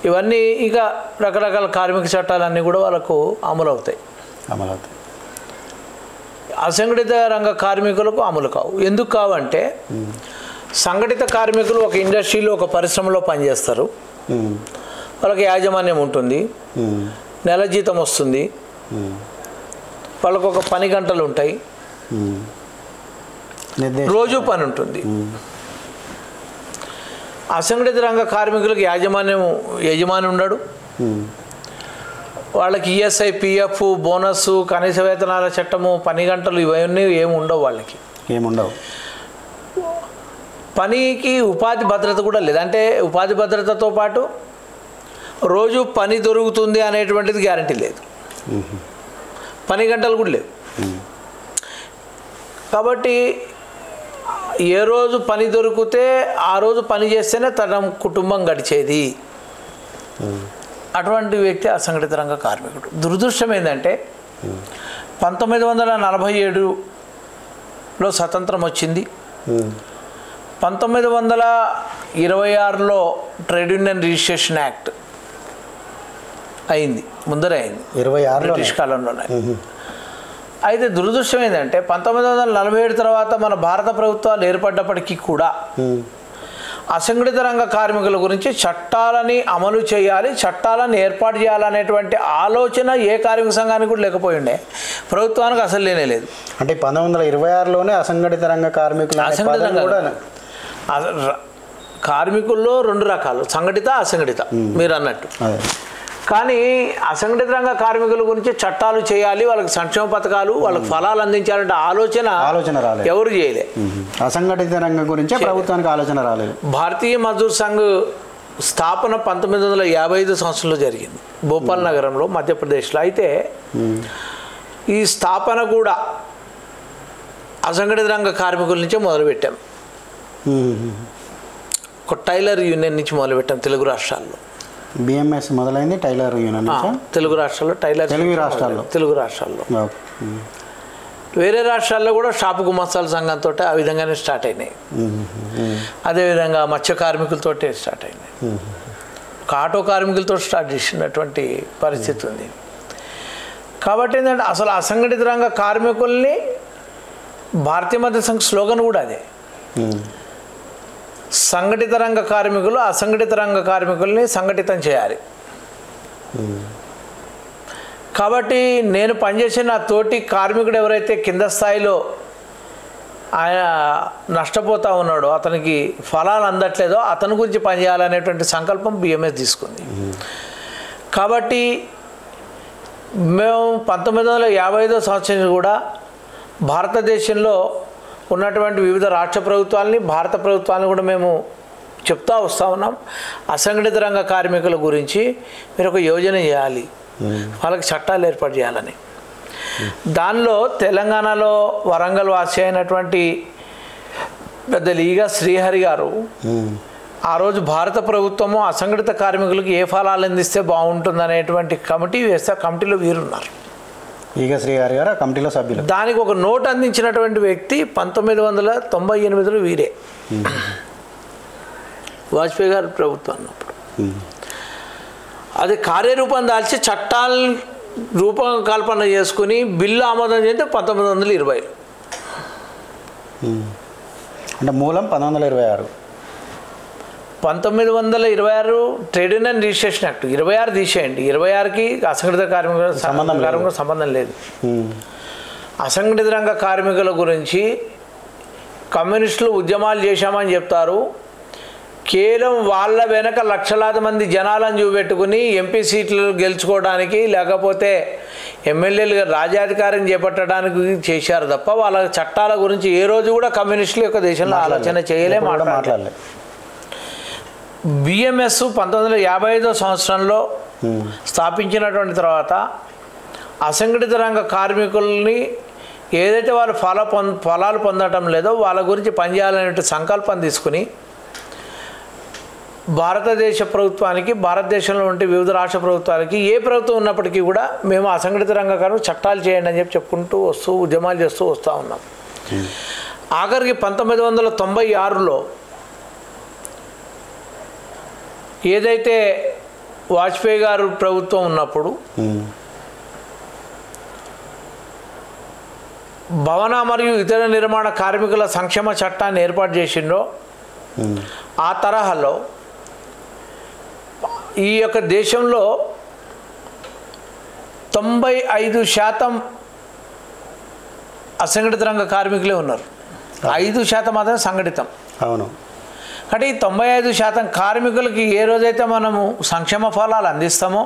ఇవన్నీ ఇక రకరకాల కార్మిక చట్టాలన్నీ కూడా వాళ్ళకు అమలవుతాయి. అసంఘటిత రంగ కార్మికులకు అమలు కావు. ఎందుకు కావంటే సంఘటిత కార్మికులు ఒక ఇండస్ట్రీలో, ఒక పరిశ్రమలో పనిచేస్తారు. వాళ్ళకి యాజమాన్యం ఉంటుంది, నెల జీతం వస్తుంది, వాళ్ళకు ఒక పని గంటలు ఉంటాయి, రోజు పని ఉంటుంది. అసంఘటిత రంగ కార్మికులకు యజమాని ఉండడు. వాళ్ళకి ఈఎస్ఐ, పిఎఫ్, బోనస్, కనీస వేతనాల చట్టము, పని గంటలు ఇవన్నీ ఏమి ఉండవు. వాళ్ళకి
ఏముండవు.
పనికి ఉపాధి భద్రత కూడా లేదు. అంటే ఉపాధి భద్రతతో పాటు రోజు పని దొరుకుతుంది అనేటువంటిది గ్యారంటీ లేదు. పని గంటలు కూడా లేవు. కాబట్టి ఏ రోజు పని దొరికితే ఆ రోజు పని చేస్తేనే తన కుటుంబం గడిచేది. అటువంటి వ్యక్తి అసంఘటిత రంగ కార్మికుడు. దురదృష్టం ఏంటంటే 1947లో స్వతంత్రం వచ్చింది. 1926లో ట్రేడ్ యూనియన్ రిజిస్ట్రేషన్ యాక్ట్ అయింది, ముందరే అయింది,
26లో
బ్రిటిష్ కాలంలోనే. అయితే దురదృష్టం ఏంటంటే 1947 తర్వాత మన భారత ప్రభుత్వాలు ఏర్పడ్డప్పటికీ కూడా అసంఘటిత రంగ కార్మికుల గురించి చట్టాలని అమలు చేయాలి, చట్టాలను ఏర్పాటు చేయాలనేటువంటి ఆలోచన ఏ కార్మిక సంఘానికి కూడా లేకపోయిండే, ప్రభుత్వానికి అసలు లేనే లేదు.
అంటే 1926లోనే అసంఘటిత రంగ కార్మికులు
కార్మికుల్లో 2 రకాలు, సంఘటిత అసంఘటిత మీరు అన్నట్టు. కానీ అసంఘటిత రంగ కార్మికుల గురించి చట్టాలు చేయాలి, వాళ్ళకి సంక్షేమ పథకాలు, వాళ్ళకి ఫలాలు అందించాలంటే ఆలోచన
రాలేదు,
ఎవరు చేయలే.
అసంఘటిత రంగం గురించి ప్రభుత్వానికి ఆలోచన రాలేదు.
భారతీయ మజ్దూర్ సంఘ్ స్థాపన 1955 సంవత్సరంలో జరిగింది భోపాల్ నగరంలో, మధ్యప్రదేశ్లో. అయితే ఈ స్థాపన కూడా అసంఘటిత రంగ కార్మికుల నుంచే మొదలుపెట్టాం. ఒక టైలర్ యూనియన్ నుంచి మొదలుపెట్టాం తెలుగు రాష్ట్రాల్లో.
బిఎంఎస్ మొదలైంది టైలర్ యూనియన్
తెలుగు రాష్ట్రాల్లో, టైలర్ తెలుగు రాష్ట్రాల్లో. వేరే రాష్ట్రాల్లో కూడా షాపు గుమస్తాల సంఘంతో ఆ విధంగానే స్టార్ట్ అయినాయి. అదేవిధంగా మత్స్య కార్మికులతో స్టార్ట్ అయినాయి, ఆటో కార్మికులతో స్టార్ట్ చేసినటువంటి పరిస్థితి ఉంది. కాబట్టి ఏంటంటే అసలు అసంఘటిత రంగ కార్మికుల్ని భారతీయ మజ్దూర్ సంఘ్ స్లోగన్ కూడా అదే, సంఘటిత రంగ కార్మికులు అసంఘటిత రంగ కార్మికుల్ని సంఘటితం చేయాలి. కాబట్టి నేను పనిచేసిన తోటి కార్మికుడు ఎవరైతే కింద స్థాయిలో ఆయన నష్టపోతూ ఉన్నాడో, అతనికి ఫలాలు అందట్లేదో అతని గురించి పనిచేయాలనేటువంటి సంకల్పం బిఎంఎస్ తీసుకుంది. కాబట్టి మేము 1955 సంవత్సరం కూడా భారతదేశంలో ఉన్నటువంటి వివిధ రాష్ట్ర ప్రభుత్వాలని, భారత ప్రభుత్వాలను కూడా మేము చెప్తా వస్తూ ఉన్నాం, అసంఘటిత రంగ కార్మికుల గురించి మీరు ఒక యోజన చేయాలి, వాళ్ళకి చట్టాలు ఏర్పాటు చేయాలని. దానిలో తెలంగాణలో వరంగల్ వాసి అయినటువంటి పెద్ద లీగా శ్రీహరి గారు ఆ రోజు భారత ప్రభుత్వము అసంఘటిత కార్మికులకు ఏ ఫలాలు అందిస్తే బాగుంటుందనేటువంటి కమిటీ వేస్తే కమిటీలో వీరున్నారు.
ఈగ శ్రీహరి గారు కమిటీలో సభ్యులు.
దానికి ఒక నోట్ అందించినటువంటి వ్యక్తి 1998లో వీరే, వాజ్పేయి గారు ప్రభుత్వం అన్నప్పుడు. అది కార్యరూపం దాల్చి చట్టాలను రూపకల్పన చేసుకుని బిల్లు ఆమోదం చేస్తే 1920.
అంటే మూలం 1926.
1926 ట్రేడ్ యూనియన్ రిజిస్ట్రేషన్ యాక్ట్. 26 తీసేయండి, 26కి అసంఘటిత కార్మికుల సంబంధం లేదు. అసంఘటిత రంగ కార్మికుల గురించి కమ్యూనిస్టులు ఉద్యమాలు చేశామని చెప్తారు, కేవలం వాళ్ళ వెనక లక్షలాది మంది జనాలను చూపెట్టుకుని ఎంపీ సీట్లు గెలుచుకోవడానికి లేకపోతే ఎమ్మెల్యేలుగా రాజ్యాధికారం చేపట్టడానికి చేశారు తప్ప వాళ్ళ చట్టాల గురించి ఏ రోజు కూడా కమ్యూనిస్టుల యొక్క దేశంలో ఆలోచన చేయలే, మాట్లాడలేదు. బిఎంఎస్ 1955 సంవత్సరంలో స్థాపించినటువంటి తర్వాత అసంఘటిత రంగ కార్మికుల్ని ఏదైతే వాళ్ళు ఫలాలు పొందటం లేదో వాళ్ళ గురించి పనిచేయాలనే సంకల్పం తీసుకుని భారతదేశ ప్రభుత్వానికి, భారతదేశంలో ఉంటే వివిధ రాష్ట్ర ప్రభుత్వాలకి, ఏ ప్రభుత్వం ఉన్నప్పటికీ కూడా మేము అసంఘటిత రంగ కార్మికులు చట్టాలు చేయండి అని చెప్పుకుంటూ ఉద్యమాలు చేస్తూ వస్తూ ఉన్నాం. ఆఖరికి 1996లో ఏదైతే వాజ్పేయి గారు ప్రభుత్వం ఉన్నప్పుడు భవన మరియు ఇతర నిర్మాణ కార్మికుల సంక్షేమ చట్టాన్ని ఏర్పాటు చేసిండ్రో ఆ తరహాలో ఈ యొక్క దేశంలో 95% అసంఘటిత రంగ కార్మికులే ఉన్నారు, 5% మాత్రం సంఘటితం.
అవును.
అంటే ఈ 95% కార్మికులకి ఏ రోజైతే మనము సంక్షేమ ఫలాలు అందిస్తామో,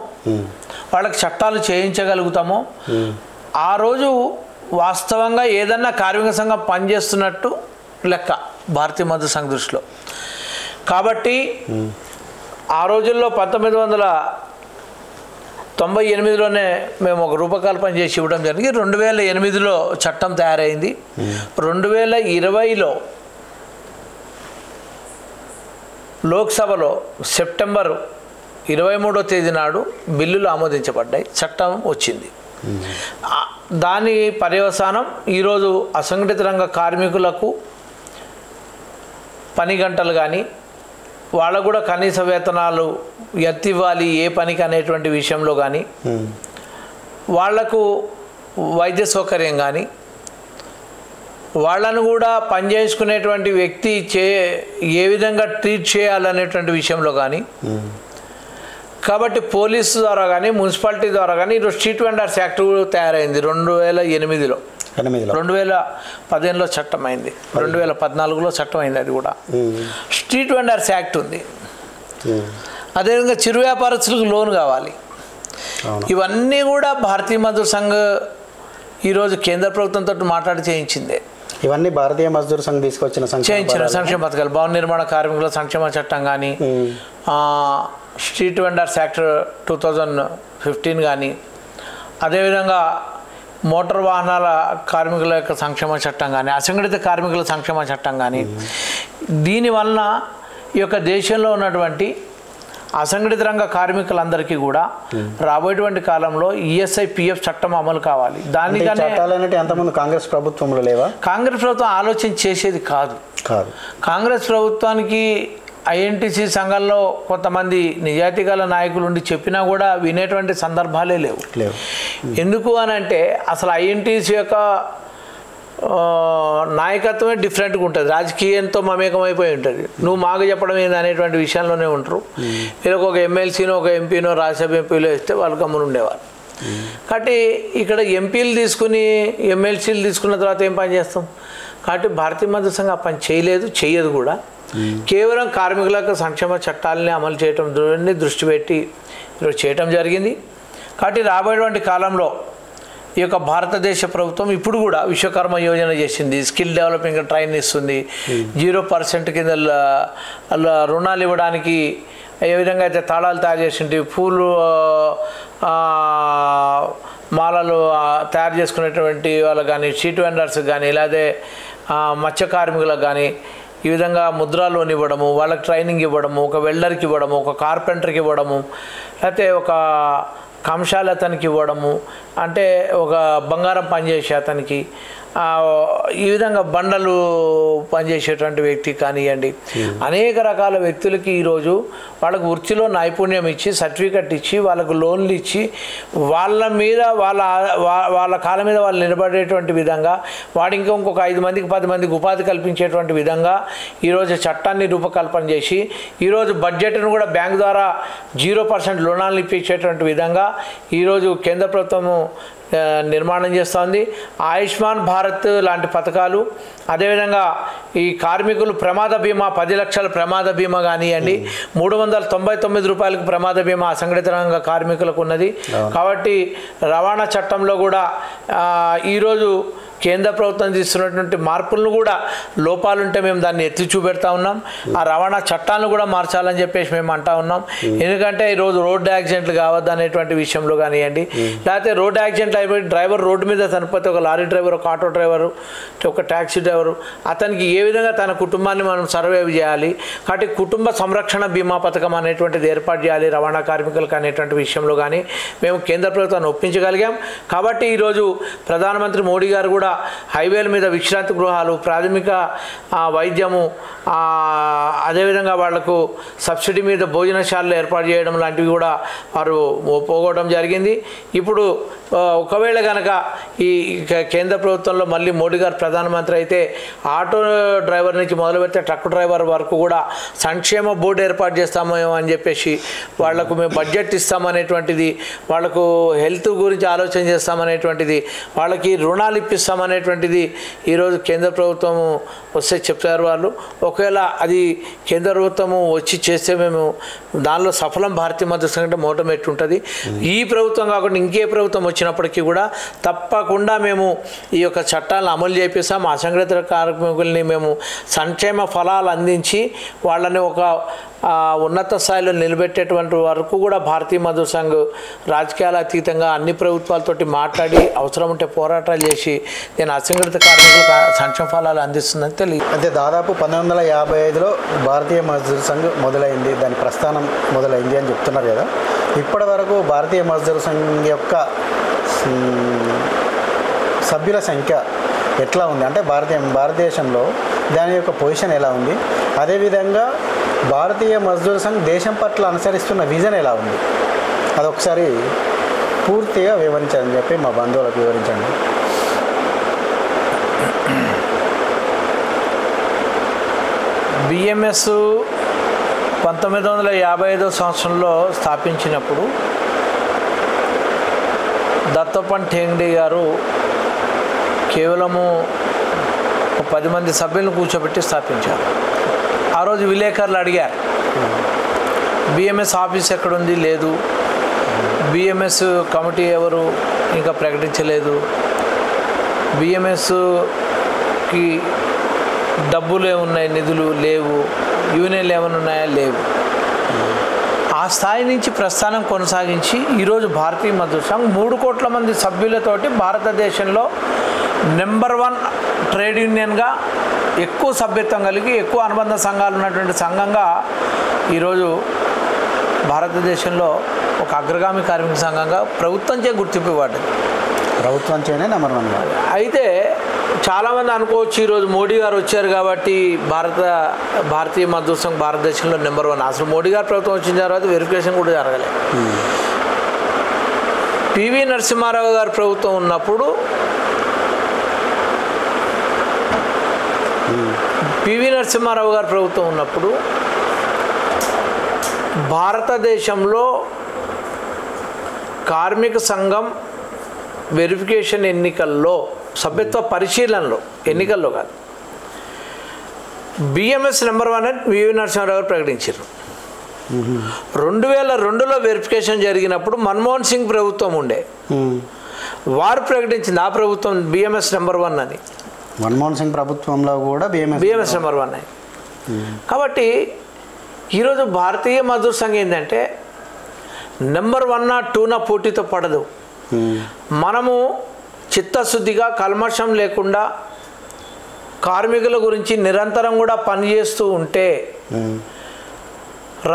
వాళ్ళకి చట్టాలు చేయించగలుగుతామో, ఆ రోజు వాస్తవంగా ఏదన్నా కార్మిక సంఘం పనిచేస్తున్నట్టు లెక్క భారతీయ మజ్దూర్ సంఘ్ దృష్టిలో. కాబట్టి ఆ రోజుల్లో 1998లోనే మేము ఒక రూపకల్పన చేసి ఇవ్వడం జరిగింది. 2008లో చట్టం తయారైంది. 2020లో లోక్సభలో సెప్టెంబర్ 23వ తేదీ నాడు బిల్లులు ఆమోదించబడ్డాయి, చట్టం వచ్చింది. దాని పర్యవసానం ఈరోజు అసంఘటిత రంగ కార్మికులకు పని గంటలు కానీ వాళ్ళకు కూడా కనీస వేతనాలు ఎంత ఇవ్వాలి ఏ పనికి అనేటువంటి విషయంలో కానీ, వాళ్లకు వైద్య సౌకర్యం కానీ, వాళ్ళను కూడా పనిచేసుకునేటువంటి వ్యక్తి ఏ విధంగా ట్రీట్ చేయాలనేటువంటి విషయంలో కానీ, కాబట్టి పోలీసు ద్వారా కానీ మున్సిపాలిటీ ద్వారా కానీ ఈరోజు స్ట్రీట్ వెండర్స్ యాక్ట్ తయారైంది 2008లో. 2015లో చట్టం అయింది, 2014లో చట్టం అయింది. అది కూడా స్ట్రీట్ వెండర్స్ యాక్ట్ ఉంది. అదేవిధంగా చిరు వ్యాపారస్తులకు లోన్ కావాలి. ఇవన్నీ కూడా భారతీయ మజ్దూర్ సంఘ్ ఈరోజు కేంద్ర ప్రభుత్వంతో మాట్లాడి చేయించిందే.
ఇవన్నీ భారతీయ మజ్దూర్ సంఘ్ తీసుకొచ్చిన
సంక్షేమ పథకాలు, భవన నిర్మాణ కార్మికుల సంక్షేమ చట్టం కానీ, స్ట్రీట్ వెండర్స్ యాక్ట్ 2015 కానీ, అదేవిధంగా మోటార్ వాహనాల కార్మికుల యొక్క సంక్షేమ చట్టం కానీ, అసంఘటిత కార్మికుల సంక్షేమ చట్టం కానీ, దీనివలన ఈ యొక్క దేశంలో ఉన్నటువంటి అసంఘటిత రంగ కార్మికులందరికీ కూడా రాబోయేటువంటి కాలంలో ఈఎస్ఐ పిఎఫ్ చట్టం అమలు కావాలి. దానికనే
అంతకుముందు కాంగ్రెస్ ప్రభుత్వంలో లేవా?
కాంగ్రెస్ ప్రభుత్వం ఆలోచన చేసేది కాదు. కాంగ్రెస్ ప్రభుత్వానికి ఐఎన్టీసీ సంఘంలో కొంతమంది నిజాయితీ గల నాయకులు ఉండి చెప్పినా కూడా వినేటువంటి సందర్భాలే లేవు. ఎందుకు అని అంటే అసలు ఐఎన్టీసీ యొక్క నాయకత్వమే డిఫరెంట్గా ఉంటుంది, రాజకీయంతో మమేకమైపోయి ఉంటుంది. నువ్వు మాకు చెప్పడం ఏంది అనేటువంటి విషయంలోనే ఉంటారు. వీళ్ళకి ఒక ఎమ్మెల్సీనో ఒక ఎంపీనో రాజ్యసభ ఎంపీలో ఇస్తే వాళ్ళు గమ్మున ఉండేవారు. కాబట్టి ఇక్కడ ఎంపీలు తీసుకుని ఎమ్మెల్సీలు తీసుకున్న తర్వాత ఏం పని చేస్తాం? కాబట్టి భారతీయ మజ్దూర్ సంఘం ఆ పని చేయలేదు, చేయదు కూడా. కేవలం కార్మికులకు సంక్షేమ చట్టాలని అమలు చేయటం దృష్టి పెట్టి ఈరోజు చేయటం జరిగింది. కాబట్టి రాబోయేటువంటి కాలంలో ఈ యొక్క భారతదేశ ప్రభుత్వం ఇప్పుడు కూడా విశ్వకర్మ యోజన చేసింది, స్కిల్ డెవలపింగ్ ట్రైన్ ఇస్తుంది, 0% కింద రుణాలు ఇవ్వడానికి ఏ విధంగా అయితే తాళాలు తయారు చేసింది, పూలు మాలలు తయారు చేసుకునేటువంటి వాళ్ళకి కానీ, స్ట్రీట్ వెండర్స్ కానీ, లేదా మత్స్య కార్మికులకు కానీ ఈ విధంగా ముద్రా లోన్ ఇవ్వడము, వాళ్ళకి ట్రైనింగ్ ఇవ్వడము, ఒక వెల్డర్కి ఇవ్వడము, ఒక కార్పెంటర్కి ఇవ్వడము, లేకపోతే ఒక కంశాలు అతనికి ఇవ్వడము, అంటే ఒక బంగారం పనిచేసే అతనికి, ఈ విధంగా బండలు పనిచేసేటువంటి వ్యక్తి కానివ్వండి, అనేక రకాల వ్యక్తులకి ఈరోజు వాళ్ళకు వృత్తిలో నైపుణ్యం ఇచ్చి సర్టిఫికెట్ ఇచ్చి వాళ్ళకు లోన్లు ఇచ్చి వాళ్ళ మీద వాళ్ళ కాళ్ళ మీద వాళ్ళు నిలబడేటువంటి విధంగా వాడు ఇంకొక 5 మందికి 10 మందికి ఉపాధి కల్పించేటువంటి విధంగా ఈరోజు చట్టాన్ని రూపకల్పన చేసి ఈరోజు బడ్జెట్ను కూడా బ్యాంక్ ద్వారా 0% రుణాలను ఇప్పించేటువంటి విధంగా ఈరోజు కేంద్ర ప్రభుత్వము నిర్మాణం చేస్తోంది. ఆయుష్మాన్ భారత్ లాంటి పథకాలు, అదేవిధంగా ఈ కార్మికులు ప్రమాద బీమా 10 లక్షల ప్రమాద బీమా కానివ్వండి, 399 రూపాయలకు ప్రమాద బీమా అసంఘటిత రంగ కార్మికులకు ఉన్నది. కాబట్టి రవాణా చట్టంలో కూడా ఈరోజు కేంద్ర ప్రభుత్వం తీసుకున్నటువంటి మార్పులను కూడా లోపాలుంటే మేము దాన్ని ఎత్తి చూపెడతా ఉన్నాం. ఆ రవాణా చట్టాలను కూడా మార్చాలని చెప్పేసి మేము అంటా ఉన్నాం. ఎందుకంటే ఈరోజు రోడ్డు యాక్సిడెంట్లు కావద్దు అనేటువంటి విషయంలో కానివ్వండి, లేకపోతే రోడ్డు యాక్సిడెంట్లు అయిపోయి డ్రైవర్ రోడ్డు మీద చనిపోతే ఒక లారీ డ్రైవర్, ఒక ఆటో డ్రైవరు, ఒక ట్యాక్సీ డ్రైవరు అతనికి ఏ విధంగా తన కుటుంబాన్ని మనం సర్వైవ్ చేయాలి, కాబట్టి కుటుంబ సంరక్షణ బీమా పథకం అనేటువంటిది ఏర్పాటు చేయాలి రవాణా కార్మికులకు అనేటువంటి విషయంలో కానీ మేము కేంద్ర ప్రభుత్వాన్ని ఒప్పించగలిగాం. కాబట్టి ఈరోజు ప్రధానమంత్రి మోడీ గారు కూడా హైవేల మీద విశ్రాంతి గృహాలు, ప్రాథమిక వైద్యము, అదేవిధంగా వాళ్లకు సబ్సిడీ మీద భోజనశాలలు ఏర్పాటు చేయడం లాంటివి కూడా వారు పోగొట్టడం జరిగింది. ఇప్పుడు ఒకవేళ కనుక ఈ కేంద్ర ప్రభుత్వంలో మళ్ళీ మోడీ గారు ప్రధానమంత్రి అయితే ఆటో డ్రైవర్ నుంచి మొదలు పెడితే ట్రక్ డ్రైవర్ వరకు కూడా సంక్షేమ బోర్డు ఏర్పాటు చేస్తామో అని చెప్పేసి వాళ్లకు మేము బడ్జెట్ ఇస్తామనేటువంటిది, వాళ్లకు హెల్త్ గురించి ఆలోచన చేస్తామనేటువంటిది, వాళ్ళకి రుణాలు ఇప్పిస్తామనేటువంటిది ఈరోజు కేంద్ర ప్రభుత్వము వస్తే చెప్తారు వాళ్ళు. ఒకవేళ అది కేంద్ర ప్రభుత్వము వచ్చి చేస్తే మేము దానిలో సఫలం భారతీయ మజ్దూర్ సంఘం అంటే మోటమెట్టు ఉంటుంది. ఈ ప్రభుత్వం కాకుండా ఇంకే ప్రభుత్వం వచ్చినప్పటికీ కూడా తప్పకుండా మేము ఈ యొక్క చట్టాలను అమలు చేపిస్తాం. అసంఘటిత కార్మికుల్ని మేము సంక్షేమ ఫలాలు అందించి వాళ్ళని ఒక ఉన్నత స్థాయిలో నిలబెట్టేటువంటి వరకు కూడా భారతీయ మజ్దూర్ సంఘ్ రాజకీయాల అతీతంగా అన్ని ప్రభుత్వాలతోటి మాట్లాడి అవసరం ఉంటే పోరాటాలు చేసి నేను అసంఘటిత కార్మికులకు సంక్షేమ ఫలాలు అందిస్తుందని తెలియదు.
అయితే దాదాపు 1955లో భారతీయ మజ్దూర్ సంఘ్ మొదలైంది, దాని ప్రస్థానం మొదలైంది అని చెప్తున్నారు కదా. ఇప్పటి వరకు భారతీయ మజ్దూర్ సంఘ్ యొక్క సభ్యుల సంఖ్య ఎట్లా ఉంది, అంటే భారతదేశంలో దాని యొక్క పొజిషన్ ఎలా ఉంది, అదేవిధంగా భారతీయ మజ్దూర్ సంఘ్ దేశం పట్ల అనుసరిస్తున్న విజన్ ఎలా ఉంది, అదొకసారి పూర్తిగా వివరించండి చెప్పి మా బంధువులకు వివరించండి.
బిఎంఎస్ 1955 సంవత్సరంలో స్థాపించినప్పుడు దత్తోపంత్ ఠేంగ్డీ గారు కేవలము 10 మంది సభ్యులను కూర్చోబెట్టి స్థాపించారు. ఆ రోజు విలేకరులు అడిగారు, బిఎంఎస్ ఆఫీస్ ఎక్కడుంది, లేదు, బిఎంఎస్ కమిటీ ఎవరు ఇంకా ప్రకటించలేదు, బిఎంఎస్కి డబ్బులు ఏమున్నాయి, నిధులు లేవు, యూనియన్లు ఏమైనా ఉన్నాయా, లేవు. ఆ స్థాయి నుంచి ప్రస్థానం కొనసాగించి ఈరోజు భారతీయ మజ్దూర్ సంఘ్ 3 కోట్ల మంది సభ్యులతోటి భారతదేశంలో నెంబర్ 1 ట్రేడ్ యూనియన్గా, ఎక్కువ సభ్యత్వం కలిగి ఎక్కువ అనుబంధ సంఘాలు ఉన్నటువంటి సంఘంగా ఈరోజు భారతదేశంలో ఒక అగ్రగామి కార్మిక సంఘంగా ప్రభుత్వంచే గుర్తింపు ఇవ్వబడ్డది.
ప్రభుత్వంచేనే నెంబర్ 1.
అయితే చాలామంది అనుకోవచ్చు ఈరోజు మోడీ గారు వచ్చారు కాబట్టి భారతీయ మజ్దూర్ సంఘ్ భారతదేశంలో నెంబర్ 1. అసలు మోడీ గారు ప్రభుత్వం వచ్చిన తర్వాత వెరిఫికేషన్ కూడా జరగలేదు. పివి నరసింహారావు గారు ప్రభుత్వం ఉన్నప్పుడు భారతదేశంలో కార్మిక సంఘం వెరిఫికేషన్ ఎన్నికల్లో, సభ్యత్వ పరిశీలనలో, ఎన్నికల్లో కాదు, బిఎంఎస్ నెంబర్ 1 అని పివి నరసింహారావు గారు ప్రకటించారు. 2002లో వెరిఫికేషన్ జరిగినప్పుడు మన్మోహన్ సింగ్ ప్రభుత్వం ఉండే, వారు ప్రకటించింది ఆ ప్రభుత్వం బిఎంఎస్ నెంబర్ 1 అని.
మన్మోహన్ సింగ్ ప్రభుత్వంలో కూడా
బిఎంఎస్ నెంబర్ 1 అని. కాబట్టి ఈరోజు భారతీయ మజ్దూర్ సంఘ్ ఏంటంటే నెంబర్ 1 2 పోటీతో పడదు. మనము చిత్తశుద్ధిగా కల్మషం లేకుండా కార్మికుల గురించి నిరంతరం కూడా పనిచేస్తూ ఉంటే,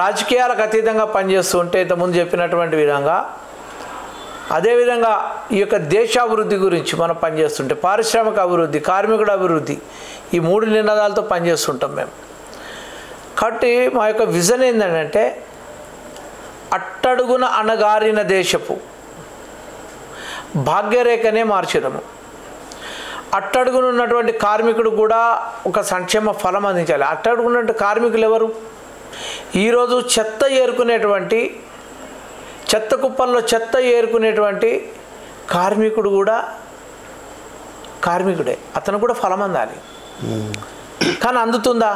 రాజకీయాలకు అతీతంగా పనిచేస్తూ ఉంటే, ఇంతకుముందు చెప్పినటువంటి విధంగా, అదేవిధంగా ఈ యొక్క దేశాభివృద్ధి గురించి మనం పనిచేస్తుంటే, పారిశ్రామిక అభివృద్ధి, కార్మికుల అభివృద్ధి, ఈ 3 నినాదాలతో పనిచేస్తుంటాం మేము. కాబట్టి మా యొక్క విజన్ ఏంటంటే అట్టడుగున అణగారిన దేశపు భాగ్యరేఖనే మార్చడము. అట్టడుగున ఉన్నటువంటి కార్మికుడు కూడా ఒక సంక్షేమ ఫలం అందించాలి. అట్టడుగున్నటువంటి కార్మికులు ఎవరు? ఈరోజు చెత్త కుప్పల్లో చెత్త ఏరుకునేటువంటి కార్మికుడు కూడా కార్మికుడే, అతను కూడా ఫలం అందాలి. కానీ అందుతుందా?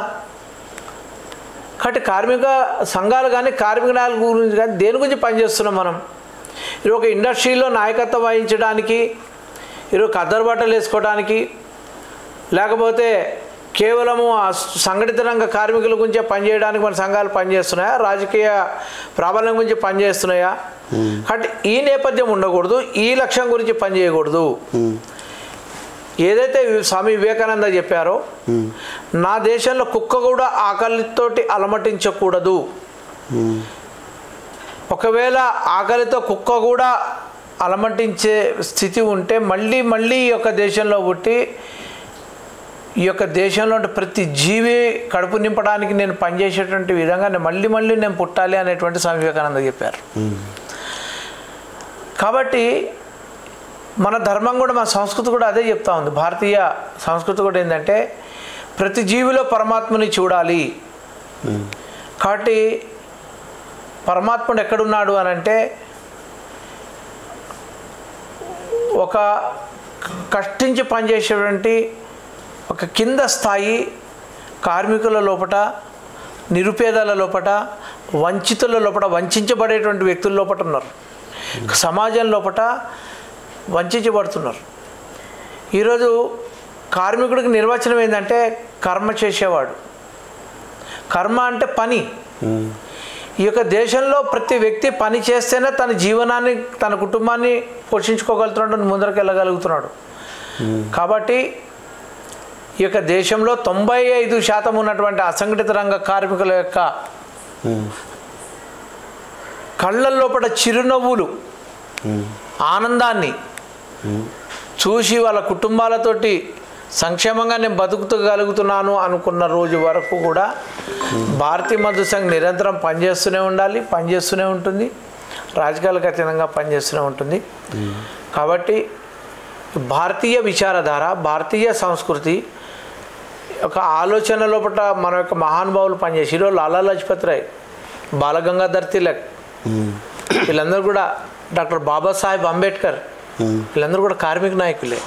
కాబట్టి కార్మిక సంఘాలు కానీ కార్మిక నాయకుల గురించి కానీ దేని గురించి పనిచేస్తున్నాం మనం? ఇది ఒక ఇండస్ట్రీలో నాయకత్వం వహించడానికి, ఈరోజు ఖద్దరు బట్టలు వేసుకోవడానికి, లేకపోతే కేవలము సంఘటిత రంగ కార్మికుల గురించే పనిచేయడానికి మన సంఘాలు పనిచేస్తున్నాయా? రాజకీయ ప్రాబల్యం గురించి పనిచేస్తున్నాయా? కాబట్టి ఈ నేపథ్యం ఉండకూడదు, ఈ లక్ష్యం గురించి పనిచేయకూడదు. ఏదైతే స్వామి వివేకానంద చెప్పారో, నా దేశంలో కుక్క కూడా ఆకలితోటి అలమటించకూడదు. ఒకవేళ ఆకలితో కుక్క కూడా అలమటించే స్థితి ఉంటే మళ్ళీ ఈ యొక్క దేశంలో పుట్టి ఈ యొక్క దేశంలో ప్రతి జీవి కడుపు నింపడానికి నేను పనిచేసేటువంటి విధంగా మళ్ళీ నేను పుట్టాలి అనేటువంటి స్వామి వివేకానంద చెప్పారు. కాబట్టి మన ధర్మం కూడా, మన సంస్కృతి కూడా అదే చెప్తా ఉంది. భారతీయ సంస్కృతి కూడా ఏంటంటే ప్రతి జీవిలో పరమాత్మని చూడాలి. కాబట్టి పరమాత్ముడు ఎక్కడున్నాడు అని అంటే ఒక కష్టించి పనిచేసేటువంటి ఒక కింద స్థాయి కార్మికుల లోపట, నిరుపేదల లోపట, వంచితుల లోపట, వంచబడేటువంటి వ్యక్తుల లోపట ఉన్నారు. సమాజం లోపట వంచబడుతున్నారు. ఈరోజు కార్మికుడికి నిర్వచనం ఏంటంటే కర్మ చేసేవాడు. కర్మ అంటే పని, ఈ యొక్క దేశంలో ప్రతి వ్యక్తి పని చేస్తేనే తన జీవనాన్ని తన కుటుంబాన్ని పోషించుకోగలుగుతున్నాడు, ముందరకు వెళ్ళగలుగుతున్నాడు. కాబట్టి ఈ యొక్క దేశంలో 95% ఉన్నటువంటి అసంఘటిత రంగ కార్మికుల యొక్క కళ్ళల్లోపట చిరునవ్వులు, ఆనందాన్ని చూసి వాళ్ళ కుటుంబాలతోటి సంక్షేమంగా నేను బతుకుతగలుగుతున్నాను అనుకున్న రోజు వరకు కూడా భారతీయ మజ్దూర్ సంఘ్ నిరంతరం పనిచేస్తూనే ఉండాలి, పనిచేస్తూనే ఉంటుంది, రాజకీయాలకు అతీతంగా పనిచేస్తూనే ఉంటుంది. కాబట్టి భారతీయ విచారధార, భారతీయ సంస్కృతి ఒక ఆలోచన లోపల మన యొక్క మహానుభావులు పనిచేసి ఈరోజు లాలా లజపత్ రాయ్, బాలగంగాధర్ తిలక్, వీళ్ళందరూ కూడా డాక్టర్ బాబాసాహెబ్ అంబేద్కర్, వీళ్ళందరూ కూడా కార్మిక నాయకులే.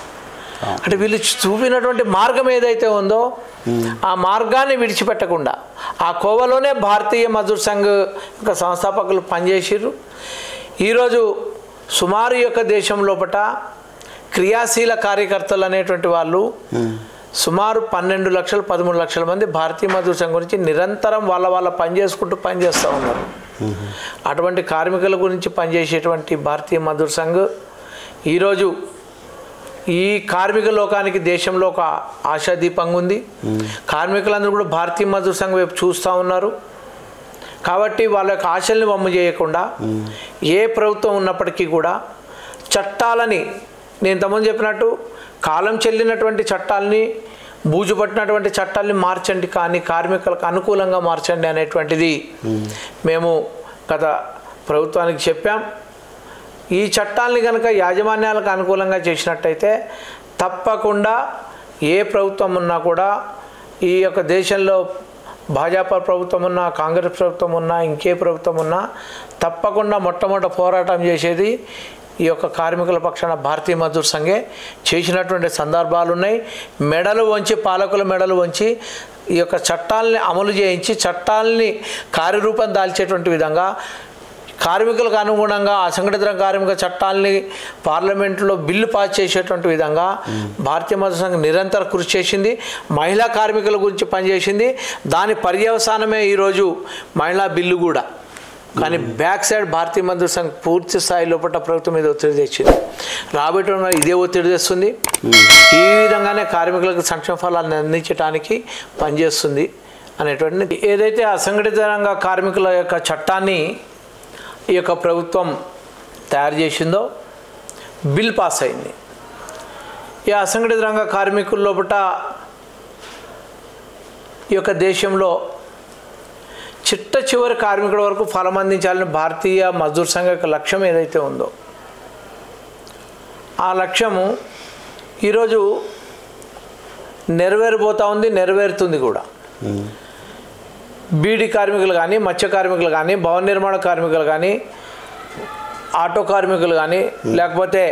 అంటే వీళ్ళు చూపినటువంటి మార్గం ఏదైతే ఉందో ఆ మార్గాన్ని విడిచిపెట్టకుండా ఆ కోవలోనే భారతీయ మజ్దూర్ సంఘ్ యొక్క సంస్థాపకులు పనిచేసిర్రు. ఈరోజు సుమారు యొక్క దేశం లోపల క్రియాశీల కార్యకర్తలు అనేటువంటి వాళ్ళు సుమారు 12 లక్షలు 13 లక్షల మంది భారతీయ మజ్దూర్ సంఘ్ గురించి నిరంతరం వాళ్ళ పనిచేస్తూ ఉన్నారు. అటువంటి కార్మికుల గురించి పనిచేసేటువంటి భారతీయ మజ్దూర్ సంఘ్ ఈరోజు ఈ కార్మిక లోకానికి దేశంలో ఒక ఆశాదీపంగా ఉంది. కార్మికులందరూ కూడా భారతీయ మజ్దూర్ సంఘ్ వైపు చూస్తూ ఉన్నారు. కాబట్టి వాళ్ళ యొక్క ఆశల్ని వమ్ము చేయకుండా ఏ ప్రభుత్వం ఉన్నప్పటికీ కూడా చట్టాలని, నేను ఇంతకుముందు చెప్పినట్టు కాలం చెల్లినటువంటి చట్టాలని, బూజు పట్టినటువంటి చట్టాలని మార్చండి, కానీ కార్మికులకు అనుకూలంగా మార్చండి అనేటువంటిది మేము గత ప్రభుత్వానికి చెప్పాం. ఈ చట్టాలని కనుక యాజమాన్యాలకు అనుకూలంగా చేసినట్టయితే తప్పకుండా ఏ ప్రభుత్వం ఉన్నా కూడా, ఈ యొక్క దేశంలో భాజపా ప్రభుత్వం ఉన్నా, కాంగ్రెస్ ప్రభుత్వం ఉన్నా, ఇంకే ప్రభుత్వం ఉన్నా తప్పకుండా మొట్టమొదటి పోరాటం చేసేది ఈ యొక్క కార్మికుల పక్షాన భారతీయ మజ్దూర్ సంఘే. చేసినటువంటి సందర్భాలు ఉన్నాయి. మెడలు వంచి, పాలకుల మెడలు వంచి ఈ యొక్క చట్టాలని అమలు చేయించి చట్టాలని కార్యరూపం దాల్చేటువంటి విధంగా కార్మికులకు అనుగుణంగా అసంఘటిత కార్మిక చట్టాలని పార్లమెంట్లో బిల్లు పాస్ చేసేటువంటి విధంగా భారతీయ మజ్దూర్ సంఘ్ నిరంతర కృషి చేసింది. మహిళా కార్మికుల గురించి పనిచేసింది. దాని పర్యవసానమే ఈరోజు మహిళా బిల్లు కూడా. కానీ బ్యాక్ సైడ్ భారతీయ మజ్దూర్ సంఘ్ పూర్తి స్థాయి లోపల ప్రభుత్వం మీద ఒత్తిడి తెచ్చింది. రాబోయే ఇదే ఒత్తిడి తెస్తుంది. ఈ విధంగానే కార్మికులకు సంక్షేమ ఫలాలను అందించడానికి పనిచేస్తుంది అనేటువంటి ఏదైతే అసంఘటిత రంగ కార్మికుల యొక్క చట్టాన్ని ఈ యొక్క ప్రభుత్వం తయారు చేసిందో బిల్ పాస్ అయింది. ఈ అసంఘటిత రంగ కార్మికుల లోపల ఈ యొక్క దేశంలో చిట్ట చివరి కార్మికుల వరకు ఫలం అందించాలని భారతీయ మజ్దూర్ సంఘ యొక్క లక్ష్యం ఏదైతే ఉందో ఆ లక్ష్యము ఈరోజు నెరవేరబోతూ ఉంది, నెరవేరుతుంది కూడా. బీడీ కార్మికులు కానీ, మత్స్య కార్మికులు కానీ, భవన నిర్మాణ కార్మికులు కానీ, ఆటో కార్మికులు కానీ, లేకపోతే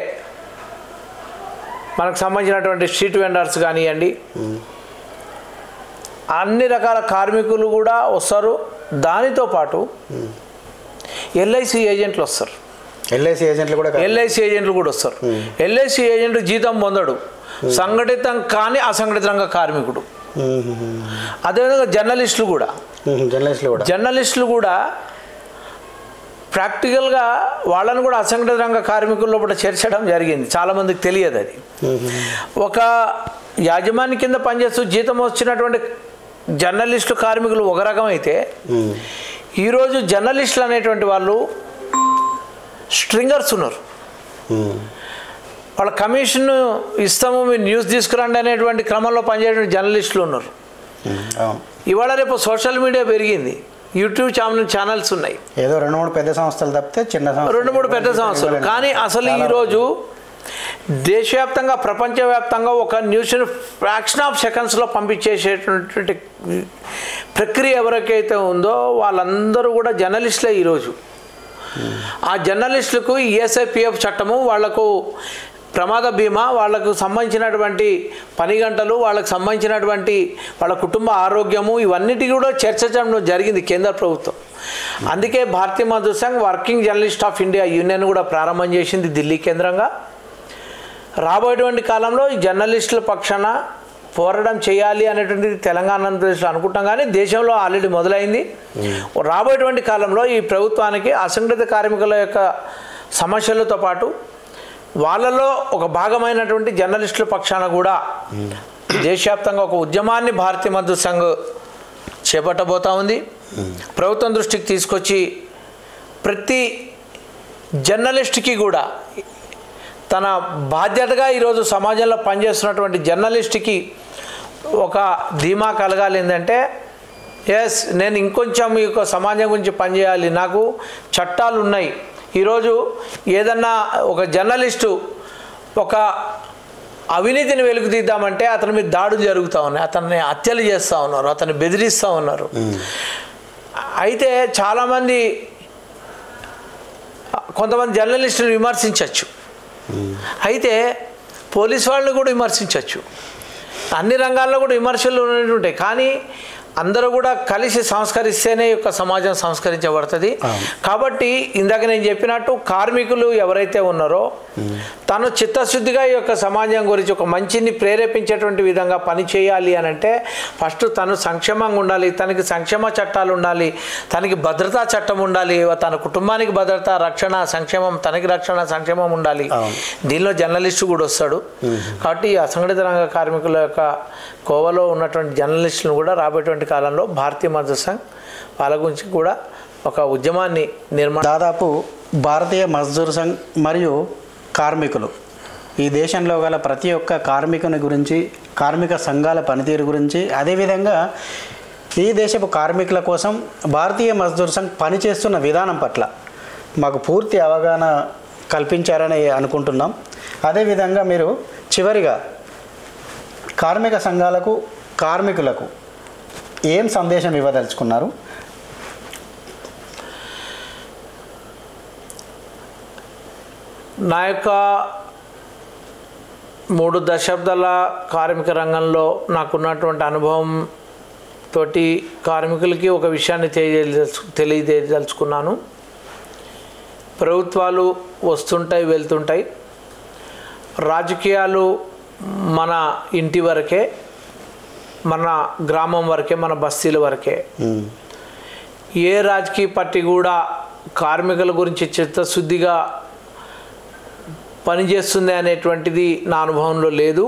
మనకు సంబంధించినటువంటి స్ట్రీట్ వెండర్స్ కానివ్వండి, అన్ని రకాల కార్మికులు కూడా వస్తారు. దానితో పాటు ఎల్ఐసి ఏజెంట్లు వస్తారు.
ఎల్ఐసి
ఏజెంట్లు కూడా వస్తారు. ఎల్ఐసి ఏజెంట్ జీతం పొందడు, సంఘటితం కానీ అసంఘటిత రంగ కార్మికుడు. అదేవిధంగా జర్నలిస్టులు కూడా ప్రాక్టికల్గా వాళ్ళను కూడా అసంఘటిత రంగ కార్మికుల లోపల చేర్చడం జరిగింది. చాలామందికి తెలియదు అది. ఒక యాజమాన్య కింద పనిచేస్తూ జీతం వచ్చినటువంటి జర్నలిస్టు కార్మికులు ఒక రకం అయితే, ఈరోజు జర్నలిస్టులు అనేటువంటి వాళ్ళు స్ట్రింగర్స్ ఉన్నారు. వాళ్ళ కమిషన్ ఇస్తాము, మీరు న్యూస్ తీసుకురండి అనేటువంటి క్రమంలో పనిచేయటువంటి జర్నలిస్టులు ఉన్నారు. ఇవాళ రేపు సోషల్ మీడియా పెరిగింది, యూట్యూబ్ ఛానల్స్ ఉన్నాయి.
ఏదో 2-3 పెద్ద సంస్థలు తప్పితే చిన్న
2-3 పెద్ద సంస్థలు. కానీ అసలు ఈరోజు దేశవ్యాప్తంగా, ప్రపంచవ్యాప్తంగా ఒక న్యూస్ని ఫ్రాక్షన్ ఆఫ్ సెకండ్స్లో పంపించేసేటువంటి ప్రక్రియ ఎవరికైతే ఉందో వాళ్ళందరూ కూడా జర్నలిస్టులే ఈరోజు. ఆ జర్నలిస్టులకు ఈఎస్ఐపిఎఫ్ చట్టము, వాళ్లకు ప్రమాద బీమా, వాళ్లకు సంబంధించినటువంటి పని గంటలు, వాళ్ళకు సంబంధించినటువంటి వాళ్ళ కుటుంబ ఆరోగ్యము, ఇవన్నిటి కూడా చర్చించడం జరిగింది కేంద్ర ప్రభుత్వం. అందుకే Bharatiya Mazdoor Sangh working journalist of India union కూడా ప్రారంభం చేసింది ఢిల్లీ కేంద్రంగా. రాబోయేటువంటి కాలంలో ఈ జర్నలిస్టుల పక్షాన పోరాటం చేయాలి అనేటువంటిది తెలంగాణ ఆంధ్రప్రదేశ్లో అనుకుంటాం, కానీ దేశంలో ఆల్రెడీ మొదలైంది. రాబోయేటువంటి కాలంలో ఈ ప్రభుత్వానికి అసంఘటిత కార్మికుల యొక్క సమస్యలతో పాటు వాళ్ళలో ఒక భాగమైనటువంటి జర్నలిస్టుల పక్షాన కూడా దేశవ్యాప్తంగా ఒక ఉద్యమాన్ని భారతీయ మజ్దూర్ సంఘ్ చేపట్టబోతా ఉంది. ప్రభుత్వం దృష్టికి తీసుకొచ్చి ప్రతి జర్నలిస్ట్కి కూడా తన బాధ్యతగా ఈరోజు సమాజంలో పనిచేస్తున్నటువంటి జర్నలిస్ట్కి ఒక ధీమా కలగాలి. ఏంటంటే ఎస్, నేను ఇంకొంచెం ఈ యొక్క సమాజం గురించి పనిచేయాలి, నాకు చట్టాలు ఉన్నాయి. ఈరోజు ఏదన్నా ఒక జర్నలిస్టు ఒక అవినీతిని వెలుగుతీద్దామంటే అతని మీద దాడులు జరుగుతూ ఉన్నాయి, అతన్ని హత్యలు చేస్తూ ఉన్నారు, అతన్ని బెదిరిస్తూ ఉన్నారు. అయితే చాలామంది కొంతమంది జర్నలిస్టుని విమర్శించవచ్చు, అయితే పోలీస్ వాళ్ళని కూడా విమర్శించవచ్చు, అన్ని రంగాల్లో కూడా విమర్శలు ఉంటాయి. కానీ అందరూ కూడా కలిసి సంస్కరిస్తేనే యొక్క సమాజం సంస్కరించబడుతుంది. కాబట్టి ఇందాక నేను చెప్పినట్టు కార్మికులు ఎవరైతే ఉన్నారో తను చిత్తశుద్ధిగా ఈ యొక్క సమాజం గురించి ఒక మంచిని ప్రేరేపించేటువంటి విధంగా పని చేయాలి అని అంటే ఫస్ట్ తను సంక్షేమంగా ఉండాలి, తనకి సంక్షేమ చట్టాలు ఉండాలి, తనకి భద్రతా చట్టం ఉండాలి, తన కుటుంబానికి భద్రత, రక్షణ, సంక్షేమం, తనకి రక్షణ, సంక్షేమం ఉండాలి. దీనిలో జర్నలిస్టు కూడా వస్తాడు. కాబట్టి అసంఘటిత రంగ కార్మికుల యొక్క కోవలో ఉన్నటువంటి జర్నలిస్టులను కూడా రాబోయేటువంటి కాలంలో భారతీయ మజ్దూర్ సంఘ్ వాళ్ళ గురించి కూడా ఒక ఉద్యమాన్ని
దాదాపు భారతీయ మజ్దూర్ సంఘ్ మరియు కార్మికులు ఈ దేశంలో గల ప్రతి ఒక్క కార్మికుని గురించి, కార్మిక సంఘాల పనితీరు గురించి, అదేవిధంగా ఈ దేశపు కార్మికుల కోసం భారతీయ మజ్దూర్ సంఘ్ పనిచేస్తున్న విధానం పట్ల మాకు పూర్తి అవగాహన కల్పించారని అనుకుంటున్నాం. అదేవిధంగా మీరు చివరిగా కార్మిక సంఘాలకు, కార్మికులకు ఏం సందేశం ఇవ్వదలుచుకున్నారు?
నా యొక్క 3 దశాబ్దాల కార్మిక రంగంలో నాకున్నటువంటి అనుభవం తోటి కార్మికులకి ఒక విషయాన్ని తెలియజేయదలుచుకున్నాను. ప్రభుత్వాలు వస్తుంటాయి, వెళ్తుంటాయి. రాజకీయాలు మన ఇంటి వరకే, మన గ్రామం వరకే, మన బస్తీల వరకే. ఏ రాజకీయ పార్టీ కూడా కార్మికుల గురించి చిత్తశుద్ధిగా పనిచేస్తుంది అనేటువంటిది నా అనుభవంలో లేదు.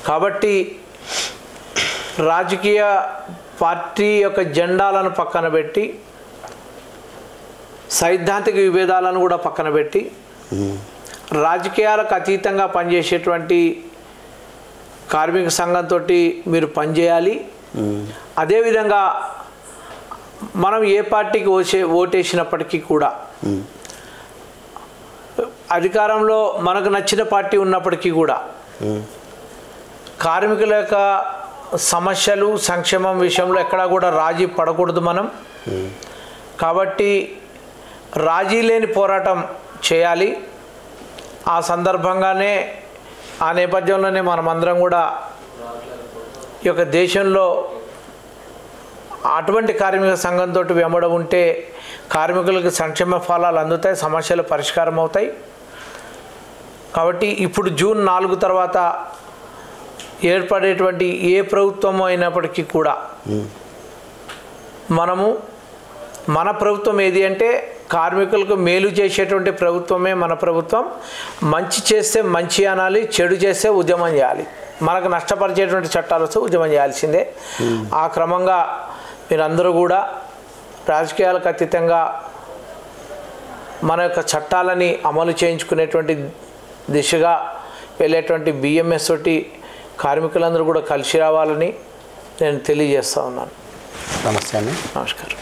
కాబట్టి రాజకీయ పార్టీ యొక్క జెండాలను పక్కన పెట్టి, సైద్ధాంతిక విభేదాలను కూడా పక్కన పెట్టి, రాజకీయాలకు అతీతంగా పనిచేసేటువంటి కార్మిక సంఘంతో మీరు పనిచేయాలి. అదేవిధంగా మనం ఏ పార్టీకి ఓటేసినప్పటికీ కూడా అధికారంలో మనకు నచ్చిన పార్టీ ఉన్నప్పటికీ కూడా కార్మికుల యొక్క సమస్యలు, సంక్షేమం విషయంలో ఎక్కడా కూడా రాజీ పడకూడదు మనం. కాబట్టి రాజీ లేని పోరాటం చేయాలి. ఆ సందర్భంగానే, ఆ నేపథ్యంలోనే మనమందరం కూడా ఈ యొక్క దేశంలో అటువంటి కార్మిక సంఘంతో వెంబడ ఉంటే కార్మికులకు సంక్షేమ ఫలాలు అందుతాయి, సమస్యలు పరిష్కారం అవుతాయి. కాబట్టి ఇప్పుడు జూన్ 4 తర్వాత ఏర్పడేటువంటి ఏ ప్రభుత్వం అయినప్పటికీ కూడా మన ప్రభుత్వం ఏది అంటే కార్మికులకు మేలు చేసేటువంటి ప్రభుత్వమే మన ప్రభుత్వం. మంచి చేస్తే మంచి అనాలి, చెడు చేస్తే ఉద్యమం చేయాలి. మనకు నష్టపరిచేటువంటి చట్టాలు వస్తే ఉద్యమం చేయాల్సిందే. ఆ క్రమంగా మీరందరూ కూడా రాజకీయాలకు అతీతంగా మన యొక్క చట్టాలని అమలు చేయించుకునేటువంటి దిశగా వెళ్ళేటువంటి బిఎంఎస్ తోటి కార్మికులందరూ కూడా కలిసి రావాలని నేను తెలియజేస్తూ ఉన్నాను.
నమస్తే అండి.
నమస్కారం.